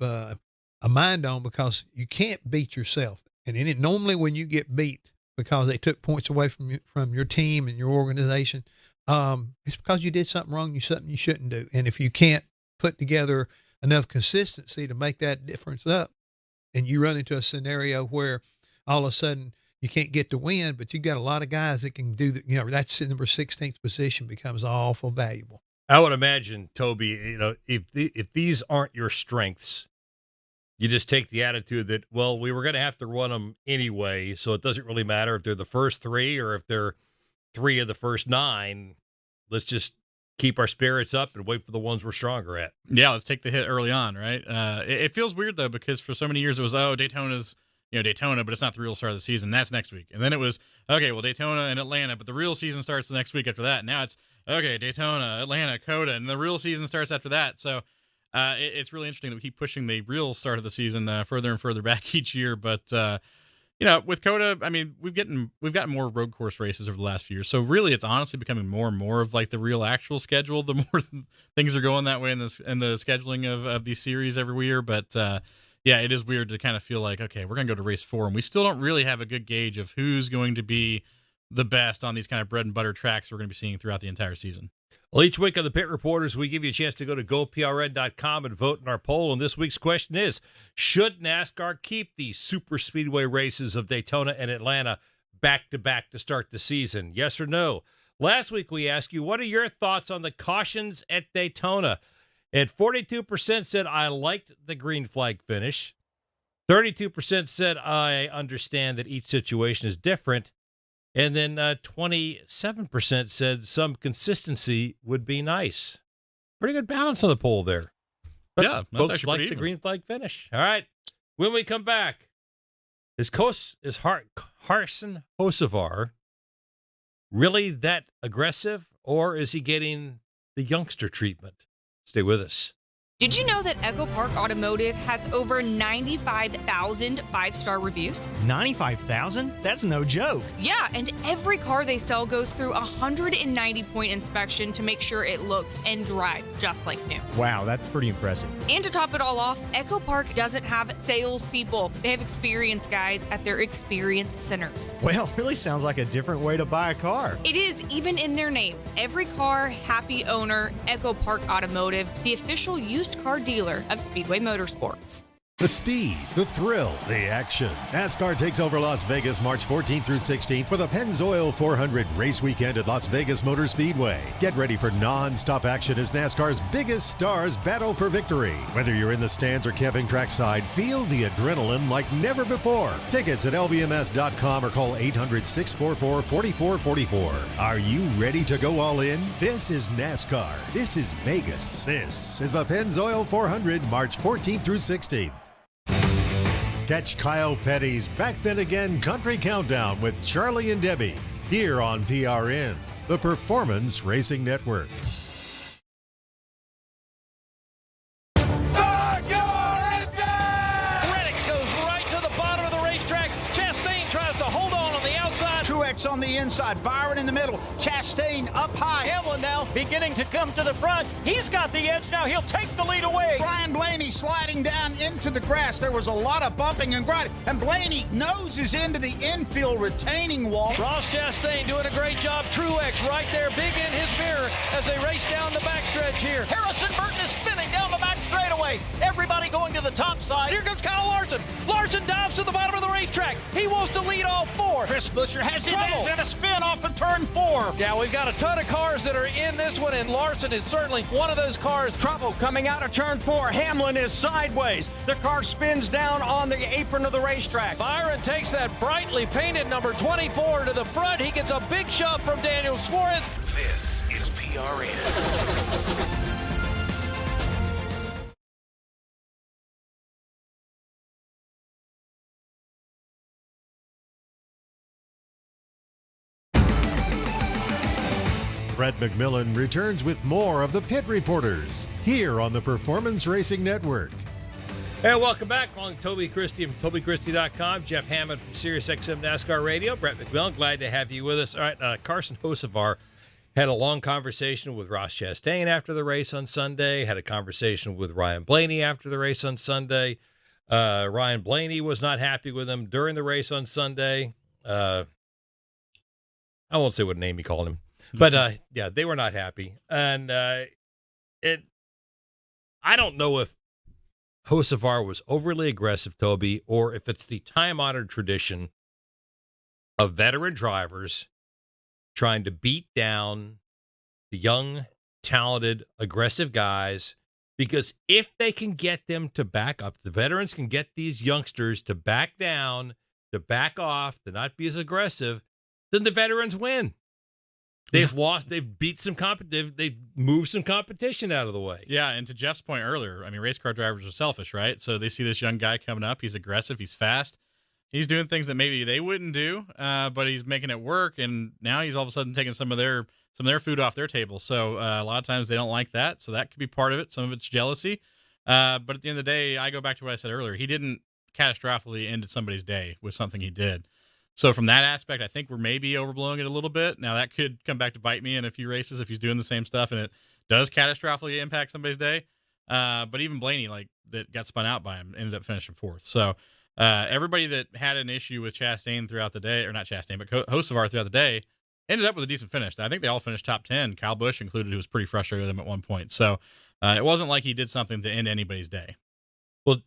Speaker 3: a mind on, because you can't beat yourself. And normally when you get beat because they took points away from your team and your organization, it's because you did something wrong, something you shouldn't do. And if you can't put together enough consistency to make that difference up, and you run into a scenario where all of a sudden you can't get the win, but you got a lot of guys that can do that. That's number 16th position becomes awful valuable.
Speaker 2: I would imagine, Toby, if these aren't your strengths, you just take the attitude that, well, we were going to have to run them anyway, so it doesn't really matter if they're the first three or if they're 3 of the first 9. Let's just keep our spirits up and wait for the ones we're stronger at.
Speaker 4: Yeah, let's take the hit early on, right? It feels weird, though, because for so many years it was, Daytona's, Daytona, but it's not the real start of the season. That's next week. And then it was, okay, well, Daytona and Atlanta, but the real season starts the next week after that. Now it's, okay, Daytona, Atlanta, COTA, and the real season starts after that. So it's really interesting that we keep pushing the real start of the season further and further back each year. But with COTA, I mean, we've gotten more road course races over the last few years. So really, it's honestly becoming more and more of like the real actual schedule. The more things are going that way in the scheduling of these series every year. But yeah, it is weird to kind of feel like, okay, we're going to go to race 4, and we still don't really have a good gauge of who's going to be the best on these kind of bread and butter tracks we're going to be seeing throughout the entire season.
Speaker 2: Well, each week on the Pit Reporters, we give you a chance to go to GoPRN.com and vote in our poll. And this week's question is, should NASCAR keep the super speedway races of Daytona and Atlanta back-to-back to start the season? Yes or no? Last week we asked you, what are your thoughts on the cautions at Daytona? And 42% said, I liked the green flag finish. 32% said, I understand that each situation is different. And then 27% said some consistency would be nice. Pretty good balance on the poll there. But
Speaker 4: yeah, that's
Speaker 2: folks
Speaker 4: actually
Speaker 2: like
Speaker 4: pretty
Speaker 2: the
Speaker 4: even.
Speaker 2: green flag finish. All right. When we come back, is Carson Hocevar really that aggressive, or is he getting the youngster treatment? Stay with us.
Speaker 19: Did you know that Echo Park Automotive has over 95,000 five-star reviews?
Speaker 1: 95,000? That's no joke.
Speaker 19: Yeah, and every car they sell goes through a 190-point inspection to make sure it looks and drives just like new.
Speaker 1: Wow, that's pretty impressive.
Speaker 19: And to top it all off, Echo Park doesn't have salespeople. They have experience guides at their experience centers.
Speaker 1: Well, really sounds like a different way to buy a car.
Speaker 19: It is, even in their name. Every car, happy owner, Echo Park Automotive, the official used car dealer of Speedway Motorsports.
Speaker 6: The speed, the thrill, the action. NASCAR takes over Las Vegas March 14th through 16th for the Pennzoil 400 race weekend at Las Vegas Motor Speedway. Get ready for non-stop action as NASCAR's biggest stars battle for victory. Whether you're in the stands or camping trackside, feel the adrenaline like never before. Tickets at lvms.com or call 800-644-4444. Are you ready to go all in? This is NASCAR. This is Vegas. This is the Pennzoil 400 March 14th through 16th. Catch Kyle Petty's Back Then Again Country Countdown with Charlie and Debbie here on PRN, the Performance Racing Network.
Speaker 9: Start your engine! Reddick goes right to the bottom of the racetrack. Chastain tries to hold on the outside.
Speaker 20: Truex on the inside, Byron in the middle, Chastain up high.
Speaker 8: Hamlin now beginning to come to the front. He's got the edge now. He'll take the lead away.
Speaker 20: Brian Blaney sliding down into the grass. There was a lot of bumping and grinding, and Blaney noses into the infield retaining wall.
Speaker 9: Ross Chastain doing a great job. Truex right there, big in his mirror as they race down the backstretch here.
Speaker 8: Harrison Burton is spinning down the back straightaway. Everybody going to the top side.
Speaker 9: Here comes Kyle Larson. Larson dives to the bottom of the racetrack. He wants to lead all four.
Speaker 20: Chris Buescher has the advantage and a spin off of turn 4.
Speaker 9: Yeah, we've got a ton of cars that are in this one, and Larson is certainly one of those cars.
Speaker 8: Trouble coming out of turn 4. Hamlin is sideways. The car spins down on the apron of the racetrack.
Speaker 9: Byron takes that brightly painted number 24 to the front. He gets a big shove from Daniel Suarez.
Speaker 21: This is PRN.
Speaker 6: Brett McMillan returns with more of the Pit Reporters here on the Performance Racing Network.
Speaker 2: Hey, welcome back. Along Toby Christie from TobyChristie.com. Jeff Hammond from SiriusXM NASCAR Radio. Brett McMillan, glad to have you with us. All right, Carson Hocevar had a long conversation with Ross Chastain after the race on Sunday, had a conversation with Ryan Blaney after the race on Sunday. Ryan Blaney was not happy with him during the race on Sunday. I won't say what name he called him. But, yeah, they were not happy. And I don't know if Hocevar was overly aggressive, Toby, or if it's the time-honored tradition of veteran drivers trying to beat down the young, talented, aggressive guys. Because if they can get them to back up, the veterans can get these youngsters to back down, to back off, to not be as aggressive, then the veterans win. They've lost. They've beat some they've moved some competition out of the way.
Speaker 4: Yeah, and to Jeff's point earlier, I mean, race car drivers are selfish, right? So they see this young guy coming up. He's aggressive. He's fast. He's doing things that maybe they wouldn't do, but he's making it work. And now he's all of a sudden taking some of their food off their table. So a lot of times they don't like that. So that could be part of it. Some of it's jealousy. But at the end of the day, I go back to what I said earlier. He didn't catastrophically end somebody's day with something he did. So from that aspect, I think we're maybe overblowing it a little bit. Now, that could come back to bite me in a few races if he's doing the same stuff and it does catastrophically impact somebody's day. But even Blaney, that got spun out by him, ended up finishing fourth. So everybody that had an issue with Chastain throughout the day, or not Chastain, but Hocevar throughout the day, ended up with a decent finish. I think they all finished top 10, Kyle Busch included, who was pretty frustrated with him at one point. So it wasn't like he did something to end anybody's day.
Speaker 2: Well,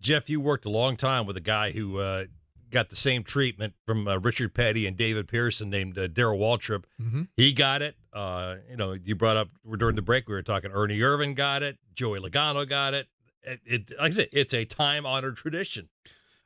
Speaker 2: Jeff, you worked a long time with a guy who got the same treatment from Richard Petty and David Pearson named Darrell Waltrip.
Speaker 3: Mm-hmm.
Speaker 2: He got it. You brought up during the break, we were talking Ernie Irvan got it. Joey Logano got it. Like I said, it's a time-honored tradition.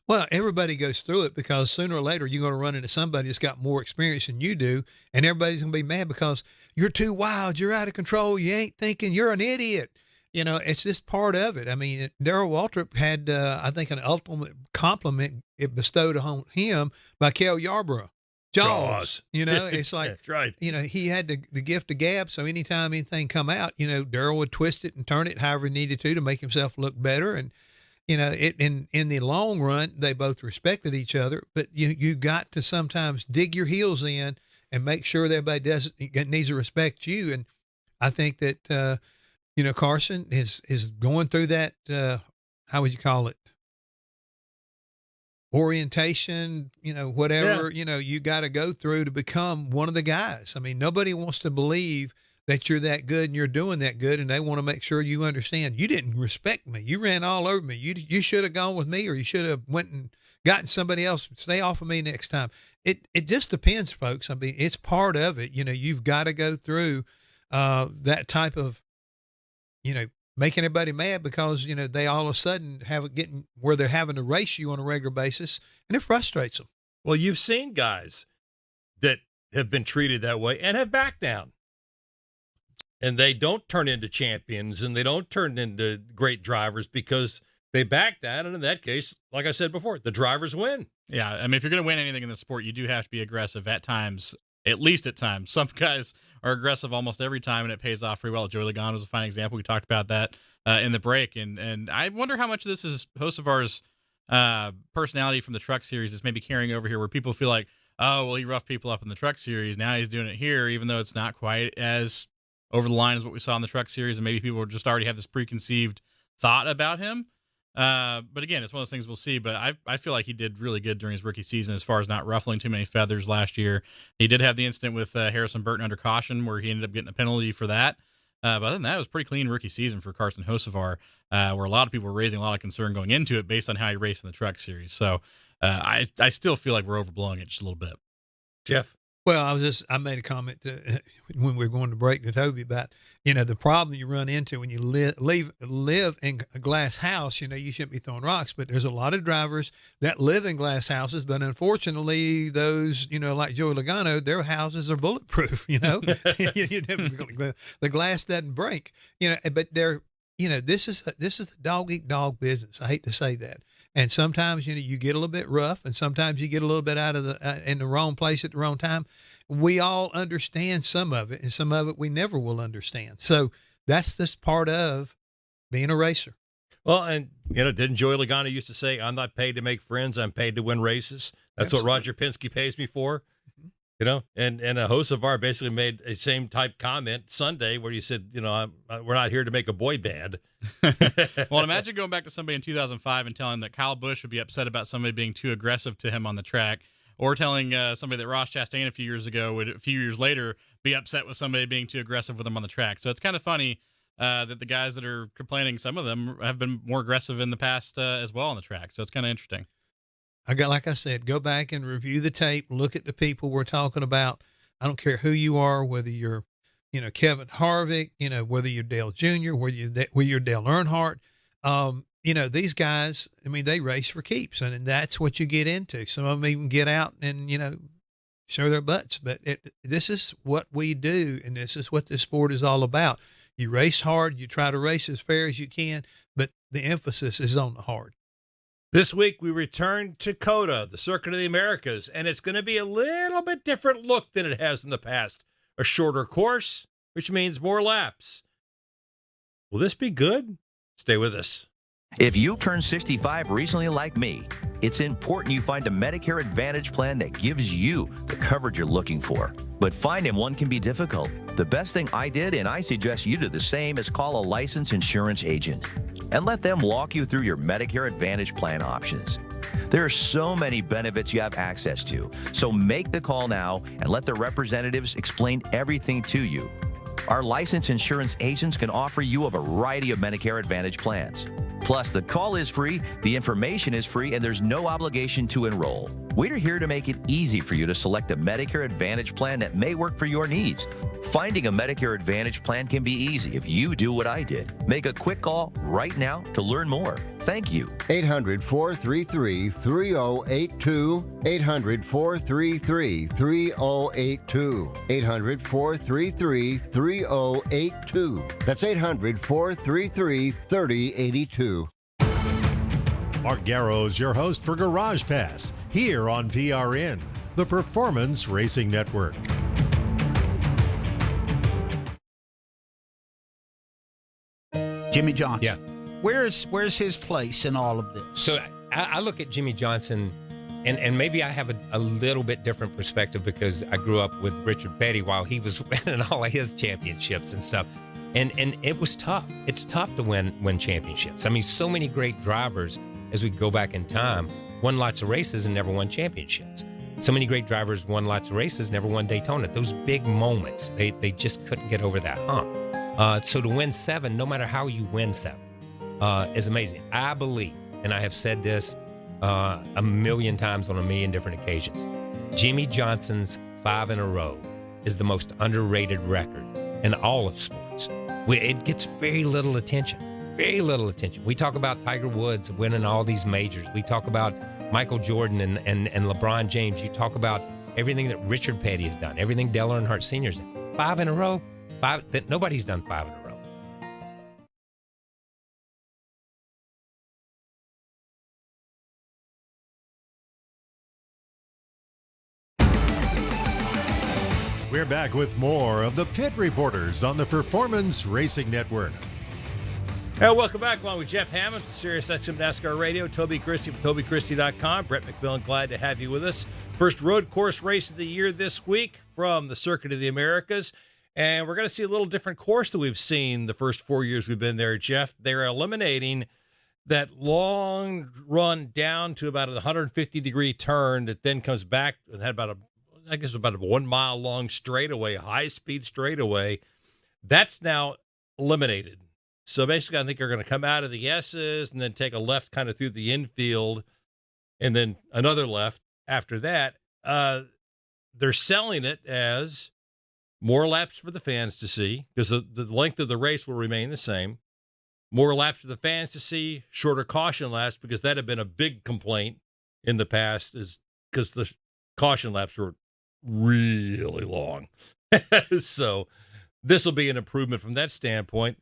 Speaker 3: Well, everybody goes through it because sooner or later you're going to run into somebody that's got more experience than you do, and everybody's going to be mad because you're too wild, you're out of control, you ain't thinking, you're an idiot. It's just part of it. I mean, Darrell Waltrip had, I think, an ultimate compliment it bestowed on him by Cale Yarborough. Jaws. It's like,
Speaker 2: That's right.
Speaker 3: He had the gift of gab. So anytime anything come out, Darrell would twist it and turn it however he needed to make himself look better. And, in the long run, they both respected each other, but you got to sometimes dig your heels in and make sure that everybody needs to respect you. And I think that, Carson is going through that, how would you call it? Orientation, whatever, you got to go through to become one of the guys. I mean, nobody wants to believe that you're that good and you're doing that good, and they want to make sure you understand you didn't respect me. You ran all over me. You should have gone with me, or you should have went and gotten somebody else. Stay off of me next time. It just depends, folks. I mean, it's part of it. You've got to go through that type of, making everybody mad because, they all of a sudden getting where they're having to race you on a regular basis, and it frustrates them.
Speaker 2: Well, you've seen guys that have been treated that way and have backed down. And they don't turn into champions and they don't turn into great drivers because they back down. And in that case, like I said before, the drivers win.
Speaker 4: Yeah, I mean, if you're going to win anything in the sport, you do have to be aggressive at times, at least at times. Some guys are aggressive almost every time, and it pays off pretty well. Joey Logano was a fine example. We talked about that in the break. And I wonder how much of this is Hocevar's personality from the Truck Series is maybe carrying over here, where people feel like, oh, well, he roughed people up in the Truck Series. Now he's doing it here, even though it's not quite as over the line as what we saw in the Truck Series, and maybe people just already have this preconceived thought about him. But again, it's one of those things we'll see. But I feel like he did really good during his rookie season as far as not ruffling too many feathers last year. He did have the incident with Harrison Burton under caution where he ended up getting a penalty for that. But other than that, it was a pretty clean rookie season for Carson Hocevar, where a lot of people were raising a lot of concern going into it based on how he raced in the Truck Series. So I still feel like we're overblowing it just a little bit.
Speaker 2: Jeff?
Speaker 3: Well, I made a comment when we were going to break to Toby about, the problem you run into when you live in a glass house. You shouldn't be throwing rocks, but there's a lot of drivers that live in glass houses. But unfortunately, those, like Joey Logano, their houses are bulletproof, the glass doesn't break, but they're, this is a dog eat dog business. I hate to say that. And sometimes, you get a little bit rough, and sometimes you get a little bit out of in the wrong place at the wrong time. We all understand some of it, and some of it we never will understand. So that's just part of being a racer.
Speaker 2: Well, and, didn't Joey Logano used to say, I'm not paid to make friends, I'm paid to win races? That's Absolutely. What Roger Penske pays me for. And Hocevar basically made a same type comment Sunday where he said, we're not here to make a boy band.
Speaker 4: Well, imagine going back to somebody in 2005 and telling that Kyle Busch would be upset about somebody being too aggressive to him on the track, or telling somebody that Ross Chastain a few years ago would, a few years later, be upset with somebody being too aggressive with them on the track. So it's kind of funny that the guys that are complaining, some of them have been more aggressive in the past as well on the track. So it's kind of interesting.
Speaker 3: Like I said, go back and review the tape, look at the people we're talking about. I don't care who you are, whether you're, Kevin Harvick, whether you're Dale Jr., whether you're Dale Earnhardt. These guys, they race for keeps, and that's what you get into. Some of them even get out and, show their butts. But this is what we do, and this is what this sport is all about. You race hard, you try to race as fair as you can, but the emphasis is on the hard.
Speaker 2: This week, we return to COTA, the Circuit of the Americas, and it's going to be a little bit different look than it has in the past. A shorter course, which means more laps. Will this be good? Stay with us.
Speaker 5: If you turned 65 recently like me, it's important you find a Medicare Advantage plan that gives you the coverage you're looking for. But finding one can be difficult. The best thing I did, and I suggest you do the same, is call a licensed insurance agent and let them walk you through your Medicare Advantage plan options. There are so many benefits you have access to, so make the call now and let the representatives explain everything to you. Our licensed insurance agents can offer you a variety of Medicare Advantage plans. Plus, the call is free, the information is free, and there's no obligation to enroll. We're here to make it easy for you to select a Medicare Advantage plan that may work for your needs. Finding a Medicare Advantage plan can be easy if you do what I did. Make a quick call right now to learn more. Thank you.
Speaker 12: 800-433-3082. 800-433-3082. 800-433-3082. That's 800-433-3082.
Speaker 6: Mark Garrow's your host for Garage Pass, here on PRN, the Performance Racing Network.
Speaker 20: Jimmy Johnson.
Speaker 22: Yeah.
Speaker 20: Where's his place in all of this?
Speaker 22: So I look at Jimmy Johnson, and maybe I have a little bit different perspective because I grew up with Richard Petty while he was winning all of his championships and stuff. And it was tough. It's tough to win championships. I mean, so many great drivers, as we go back in time, won lots of races and never won championships. So many great drivers won lots of races, never won Daytona. Those big moments, they just couldn't get over that hump. So to win 7, no matter how you win 7, is amazing. I believe, and I have said this a million times on a million different occasions, Jimmy Johnson's 5 in a row is the most underrated record in all of sports. It gets very little attention. Very little attention. We talk about Tiger Woods winning all these majors. We talk about Michael Jordan and LeBron James. You talk about everything that Richard Petty has done, everything Dale Earnhardt Sr.'s done. 5 in a row. Nobody's done 5 in a row.
Speaker 6: We're back with more of the Pit Reporters on the Performance Racing Network.
Speaker 2: Hey, welcome back along with Jeff Hammond from SiriusXM NASCAR Radio, Toby Christie from TobyChristie.com. Brett McMillan, glad to have you with us. First road course race of the year this week from the Circuit of the Americas. And we're going to see a little different course than we've seen the first 4 years we've been there, Jeff. They're eliminating that long run down to about a 150-degree turn that then comes back and had about a 1 mile long straightaway, high-speed straightaway. That's now eliminated. So basically, I think they're going to come out of the S's and then take a left kind of through the infield and then another left after that. They're selling it as more laps for the fans to see because the length of the race will remain the same. More laps for the fans to see, shorter caution laps because that had been a big complaint in the past is because the caution laps were really long. So this will be an improvement from that standpoint.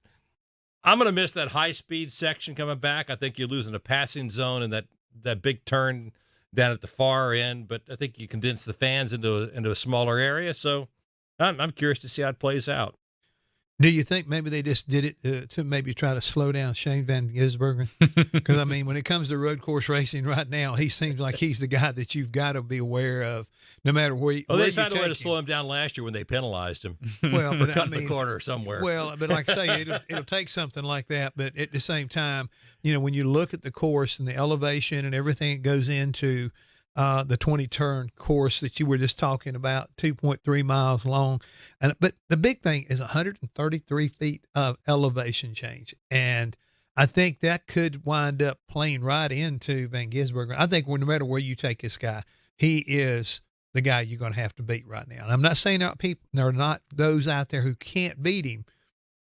Speaker 2: I'm going to miss that high-speed section coming back. I think you're losing a passing zone and that big turn down at the far end, but I think you condense the fans into a smaller area. So I'm curious to see how it plays out.
Speaker 3: Do you think maybe they just did it to maybe try to slow down Shane Van Gisbergen? Because, I mean, when it comes to road course racing right now, he seems like he's the guy that you've got to be aware of no matter where,
Speaker 2: they found a way to slow him down last year when they penalized him.
Speaker 3: Well,
Speaker 2: but cut the corner somewhere.
Speaker 3: Well, but like I say, it'll take something like that. But at the same time, when you look at the course and the elevation and everything that goes into the 20-turn course that you were just talking about, 2.3 miles long. But the big thing is 133 feet of elevation change. And I think that could wind up playing right into Van Gisbergen. I think no matter where you take this guy, he is the guy you're going to have to beat right now. And I'm not saying there are not those out there who can't beat him,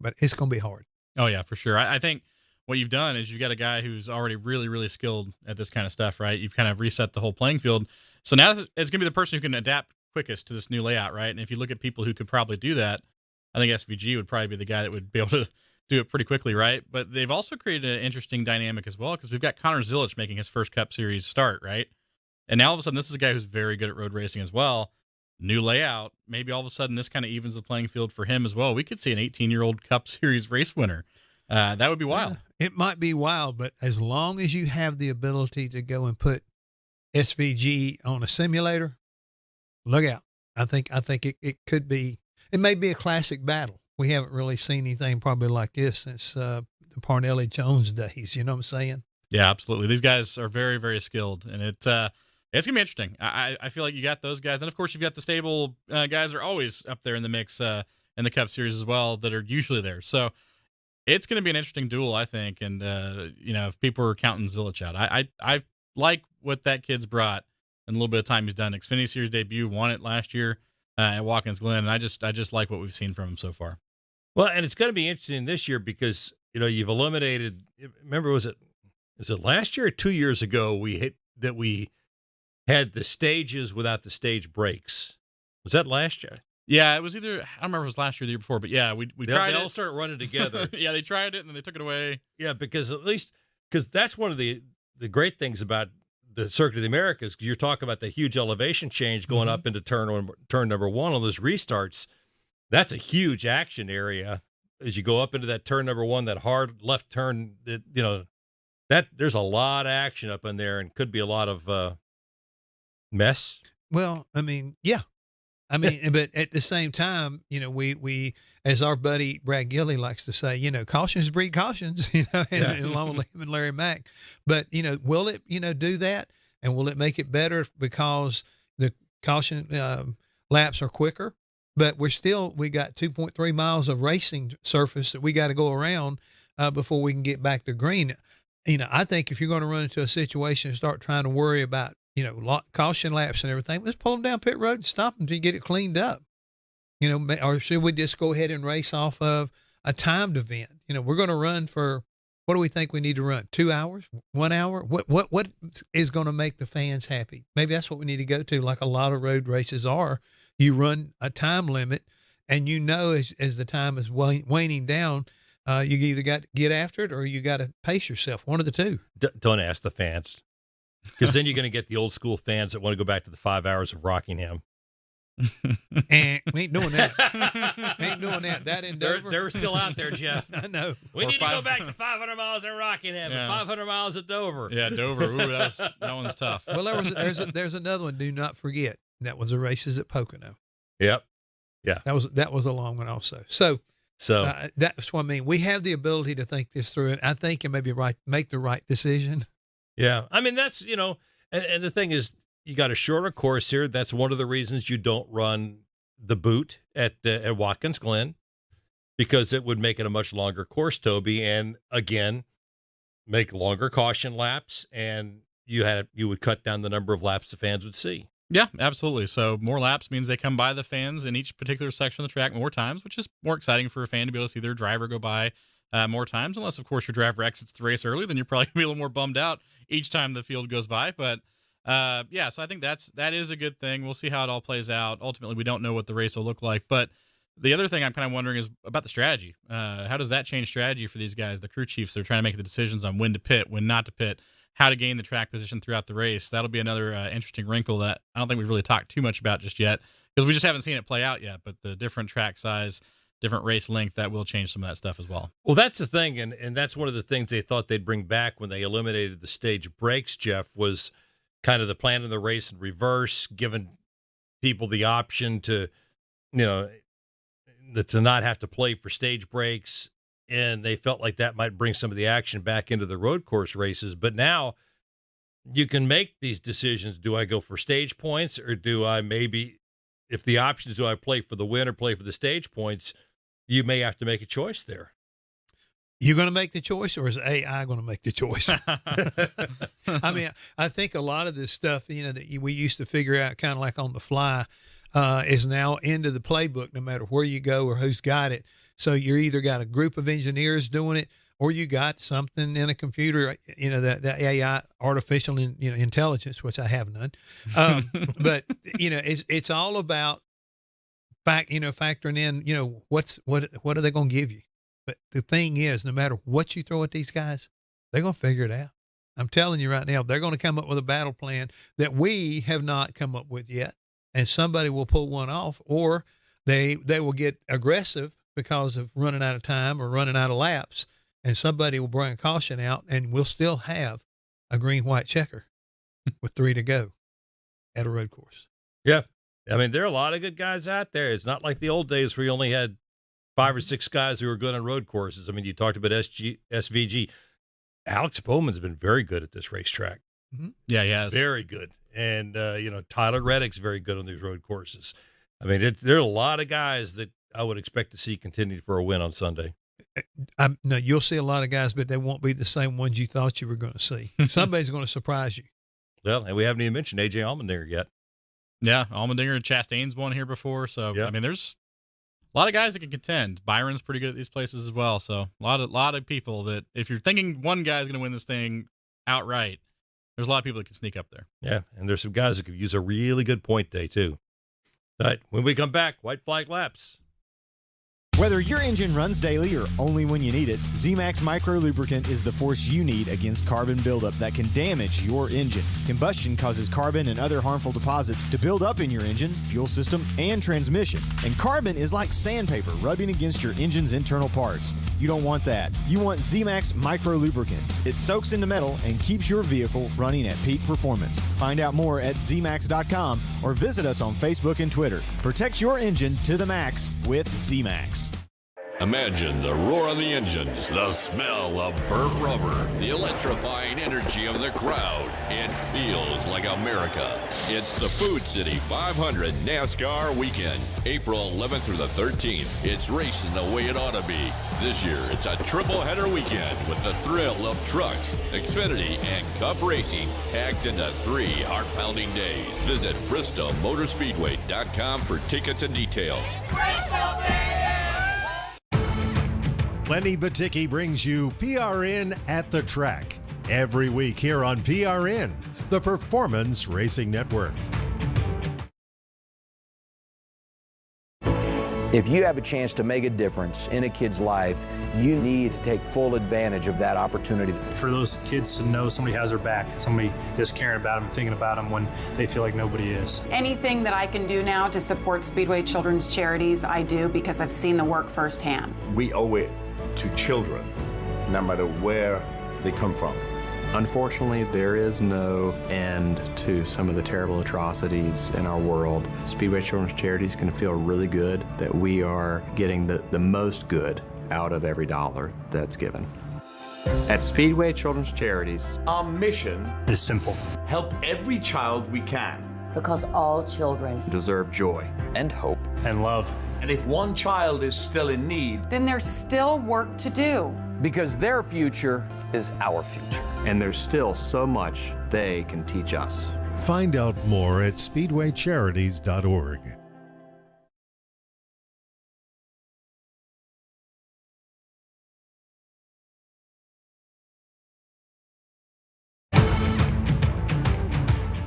Speaker 3: but it's going to be hard.
Speaker 4: Oh, yeah, for sure. I think what you've done is you've got a guy who's already really, really skilled at this kind of stuff, right? You've kind of reset the whole playing field. So now it's going to be the person who can adapt quickest to this new layout, right? And if you look at people who could probably do that, I think SVG would probably be the guy that would be able to do it pretty quickly, right? But they've also created an interesting dynamic as well because we've got Connor Zilic making his first Cup Series start, right? And now all of a sudden this is a guy who's very good at road racing as well. New layout. Maybe all of a sudden this kind of evens the playing field for him as well. We could see an 18-year-old Cup Series race winner. That would be wild.
Speaker 3: It might be wild, but as long as you have the ability to go and put SVG on a simulator, look out. I think it could be, it may be a classic battle. We haven't really seen anything probably like this since the Parnelli Jones days. You know what I'm saying?
Speaker 4: Yeah, absolutely. These guys are very, very skilled, and it's going to be interesting. I feel like you got those guys. And, of course, you've got the stable guys that are always up there in the mix in the Cup Series as well that are usually there. So it's going to be an interesting duel, I think. And, if people are counting Zilic out, I like what that kid's brought in a little bit of time he's done. Xfinity Series debut, won it last year at Watkins Glen. And I just like what we've seen from him so far.
Speaker 2: Well, and it's going to be interesting this year because, you've eliminated, remember, was it last year or 2 years ago we had the stages without the stage breaks? Was that last year?
Speaker 4: Yeah, it was either, I don't remember if it was last year or the year before, but yeah, we tried it.
Speaker 2: They all started running together.
Speaker 4: Yeah, they tried it and then they took it away.
Speaker 2: Yeah, because that's one of the great things about the Circuit of the Americas. You're talking about the huge elevation change going up into turn number one on those restarts. That's a huge action area as you go up into that turn number one, that hard left turn. That there's a lot of action up in there and could be a lot of mess.
Speaker 3: Well, I mean, yeah. But at the same time, we, as our buddy Brad Gilley likes to say, cautions breed cautions, and along with him and Larry Mack. But, will it, do that? And will it make it better because the caution laps are quicker, but we got 2.3 miles of racing surface that we got to go around before we can get back to green. I think if you're going to run into a situation and start trying to worry about, caution laps and everything, let's pull them down pit road and stop them until you get it cleaned up. Or should we just go ahead and race off of a timed event? We're going to run for, what do we think we need to run? 2 hours, 1 hour? What is going to make the fans happy? Maybe that's what we need to go to, like a lot of road races are. You run a time limit, and as the time is waning down, you either got to get after it or you got to pace yourself. One of the two.
Speaker 2: Don't ask the fans, because then you're going to get the old school fans that want to go back to the 5 hours of Rockingham.
Speaker 3: And we ain't doing that. Ain't doing that. That in Dover.
Speaker 2: They're still out there, Jeff.
Speaker 3: I know.
Speaker 2: We need to go back to 500 miles at Rockingham and 500 miles at Dover.
Speaker 4: Yeah, Dover. Ooh, that one's tough.
Speaker 3: Well, there's another one. Do not forget, that was the races at Pocono.
Speaker 2: Yep. Yeah.
Speaker 3: That was a long one also. So that's what I mean. We have the ability to think this through. I think you may be right. Make the right decision.
Speaker 2: Yeah. I mean, that's, and the thing is, you got a shorter course here. That's one of the reasons you don't run the boot at Watkins Glen, because it would make it a much longer course, Toby, and again, make longer caution laps, and you would cut down the number of laps the fans would see.
Speaker 4: Yeah, absolutely. So more laps means they come by the fans in each particular section of the track more times, which is more exciting for a fan to be able to see their driver go by more times. Unless, of course, your driver exits the race early, then you're probably going to be a little more bummed out each time the field goes by. But so I think that is a good thing. We'll see how it all plays out. Ultimately, we don't know what the race will look like. But the other thing I'm kind of wondering is about the strategy. How does that change strategy for these guys, the crew chiefs? They're trying to make the decisions on when to pit, when not to pit, how to gain the track position throughout the race. That'll be another interesting wrinkle that I don't think we've really talked too much about just yet, because we just haven't seen it play out yet. But the different track size, different race length, that will change some of that stuff as well.
Speaker 2: Well, that's the thing, and that's one of the things they thought they'd bring back when they eliminated the stage breaks, Jeff, was kind of the plan of the race in reverse, giving people the option to, to not have to play for stage breaks. And they felt like that might bring some of the action back into the road course races. But now you can make these decisions. Do I go for stage points, or do I maybe, if the option is, do I play for the win or play for the stage points? You may have to make a choice there.
Speaker 3: You going to make the choice, or is AI going to make the choice? I mean, I think a lot of this stuff, that we used to figure out kind of like on the fly, is now into the playbook, no matter where you go or who's got it. So you're either got a group of engineers doing it, or you got something in a computer, that AI, artificial intelligence, which I have none. But it's all about factoring in, what are they going to give you? But the thing is, no matter what you throw at these guys, they're going to figure it out. I'm telling you right now, they're going to come up with a battle plan that we have not come up with yet. And somebody will pull one off, or they will get aggressive because of running out of time or running out of laps. And somebody will bring a caution out, and we'll still have a green-white checker with 3 to go at a road course.
Speaker 2: Yeah. I mean, there are a lot of good guys out there. It's not like the old days where you only had 5 or 6 guys who were good on road courses. I mean, you talked about SVG. Alex Bowman's been very good at this racetrack.
Speaker 3: Mm-hmm.
Speaker 4: Yeah, he has.
Speaker 2: Very good. And, Tyler Reddick's very good on these road courses. I mean, there are a lot of guys that I would expect to see continue for a win on Sunday.
Speaker 3: No, you'll see a lot of guys, but they won't be the same ones you thought you were going to see. Somebody's going to surprise you.
Speaker 2: Well, and we haven't even mentioned A.J. Allmendinger yet.
Speaker 4: Yeah, Allmendinger and Chastain's won here before. So,
Speaker 2: yeah.
Speaker 4: I mean, there's a lot of guys that can contend. Byron's pretty good at these places as well. So, a lot of people that, if you're thinking one guy's going to win this thing outright, there's a lot of people that can sneak up there.
Speaker 2: Yeah, and there's some guys that could use a really good point day, too. All right, when we come back, white flag laps.
Speaker 1: Whether your engine runs daily or only when you need it, Z-Max Micro Lubricant is the force you need against carbon buildup that can damage your engine. Combustion causes carbon and other harmful deposits to build up in your engine, fuel system, and transmission. And carbon is like sandpaper rubbing against your engine's internal parts. You don't want that. You want Z-Max Micro Lubricant. It soaks into metal and keeps your vehicle running at peak performance. Find out more at zmax.com or visit us on Facebook and Twitter. Protect your engine to the max with Z-Max.
Speaker 7: Imagine the roar of the engines, the smell of burnt rubber, the electrifying energy of the crowd. It feels like America. It's the Food City 500 NASCAR Weekend, April 11th through the 13th. It's racing the way it ought to be. This year, it's a triple header weekend with the thrill of trucks, Xfinity, and Cup racing packed into 3 heart-pounding days. Visit BristolMotorspeedway.com for tickets and details.
Speaker 6: Lenny Baticki brings you PRN at the Track every week here on PRN, the Performance Racing Network.
Speaker 10: If you have a chance to make a difference in a kid's life, you need to take full advantage of that opportunity.
Speaker 23: For those kids to know somebody has their back, somebody is caring about them, thinking about them when they feel like nobody is.
Speaker 24: Anything that I can do now to support Speedway Children's Charities, I do because I've seen the work firsthand.
Speaker 25: We owe it to children, no matter where they come from.
Speaker 26: Unfortunately, there is no end to some of the terrible atrocities in our world. Speedway Children's Charities can feel really good that we are getting the most good out of every dollar that's given. At Speedway Children's Charities,
Speaker 25: our mission
Speaker 23: is simple.
Speaker 25: Help every child we can.
Speaker 27: Because all children
Speaker 26: deserve joy
Speaker 10: and hope
Speaker 23: and love.
Speaker 25: And if one child is still in need,
Speaker 24: then there's still work to do.
Speaker 10: Because their future is our future.
Speaker 26: And there's still so much they can teach us.
Speaker 6: Find out more at speedwaycharities.org.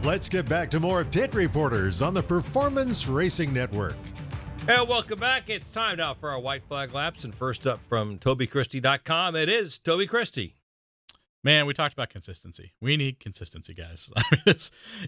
Speaker 6: Let's get back to more Pit Reporters on the Performance Racing Network.
Speaker 2: And welcome back. It's time now for our white flag laps. And first up from TobyChristie.com, it is Toby Christie.
Speaker 4: Man, we talked about consistency. We need consistency, guys. I mean,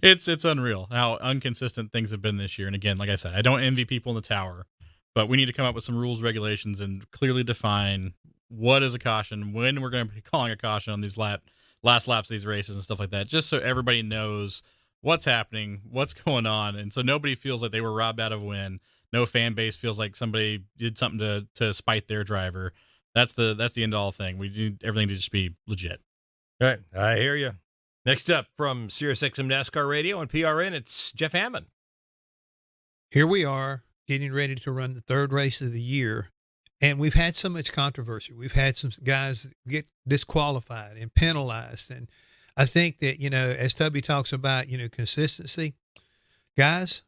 Speaker 4: it's unreal how inconsistent things have been this year. And again, like I said, I don't envy people in the tower, but we need to come up with some rules, regulations, and clearly define what is a caution, when we're going to be calling a caution on these last laps of these races and stuff like that, just so everybody knows what's happening, what's going on, and so nobody feels like they were robbed out of a win. No fan base feels like somebody did something to spite their driver. That's the end all thing. We need everything to just be legit.
Speaker 2: All right, I hear you. Next up from SiriusXM NASCAR Radio and PRN, it's Jeff Hammond.
Speaker 3: Here we are getting ready to run the third race of the year, and we've had so much controversy. We've had some guys get disqualified and penalized, and I think that, as Toby talks about, consistency, guys,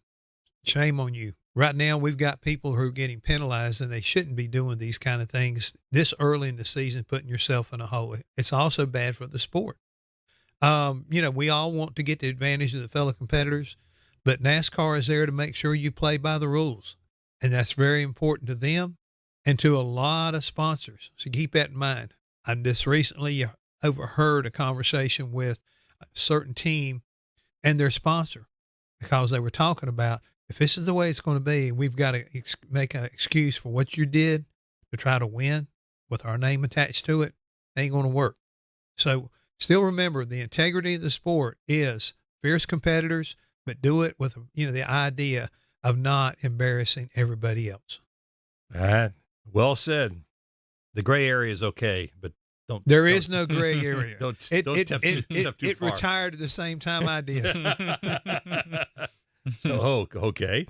Speaker 3: shame on you. Right now, we've got people who are getting penalized, and they shouldn't be doing these kind of things this early in the season, putting yourself in a hole. It's also bad for the sport. We all want to get the advantage of the fellow competitors, but NASCAR is there to make sure you play by the rules, and that's very important to them and to a lot of sponsors. So keep that in mind. I just recently overheard a conversation with a certain team and their sponsor, because they were talking about, if this is the way it's going to be, we've got to make an excuse for what you did to try to win with our name attached to it. It ain't going to work. So still remember, the integrity of the sport is fierce competitors, but do it with, the idea of not embarrassing everybody else.
Speaker 2: All right. Well said. The gray area is okay, but
Speaker 3: There is no gray area.
Speaker 2: Don't step too far.
Speaker 3: It retired at the same time I did.
Speaker 2: So, okay.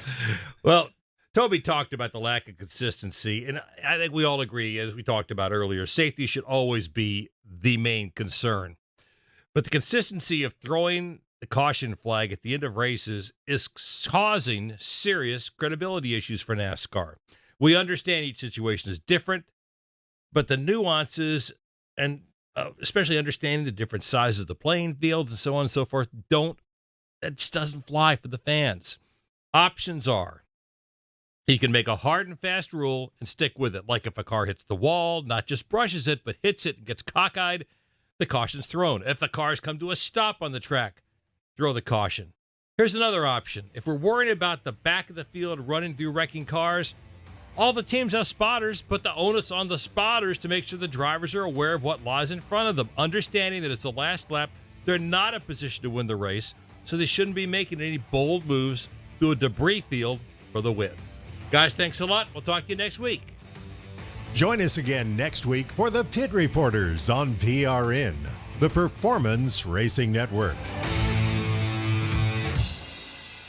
Speaker 2: Well, Toby talked about the lack of consistency, and I think we all agree, as we talked about earlier, safety should always be the main concern. But the consistency of throwing the caution flag at the end of races is causing serious credibility issues for NASCAR. We understand each situation is different, but the nuances and especially understanding the different sizes of the playing fields and so on and so forth, that just doesn't fly for the fans. Options are, you can make a hard and fast rule and stick with it. Like if a car hits the wall, not just brushes it, but hits it and gets cockeyed, the caution's thrown. If the cars come to a stop on the track, throw the caution. Here's another option. If we're worried about the back of the field running through wrecking cars, all the teams have spotters. Put the onus on the spotters to make sure the drivers are aware of what lies in front of them, understanding that it's the last lap. They're not in position to win the race, so they shouldn't be making any bold moves through a debris field for the win. Guys, thanks a lot. We'll talk to you next week.
Speaker 6: Join us again next week for the Pit Reporters on PRN, the Performance Racing Network.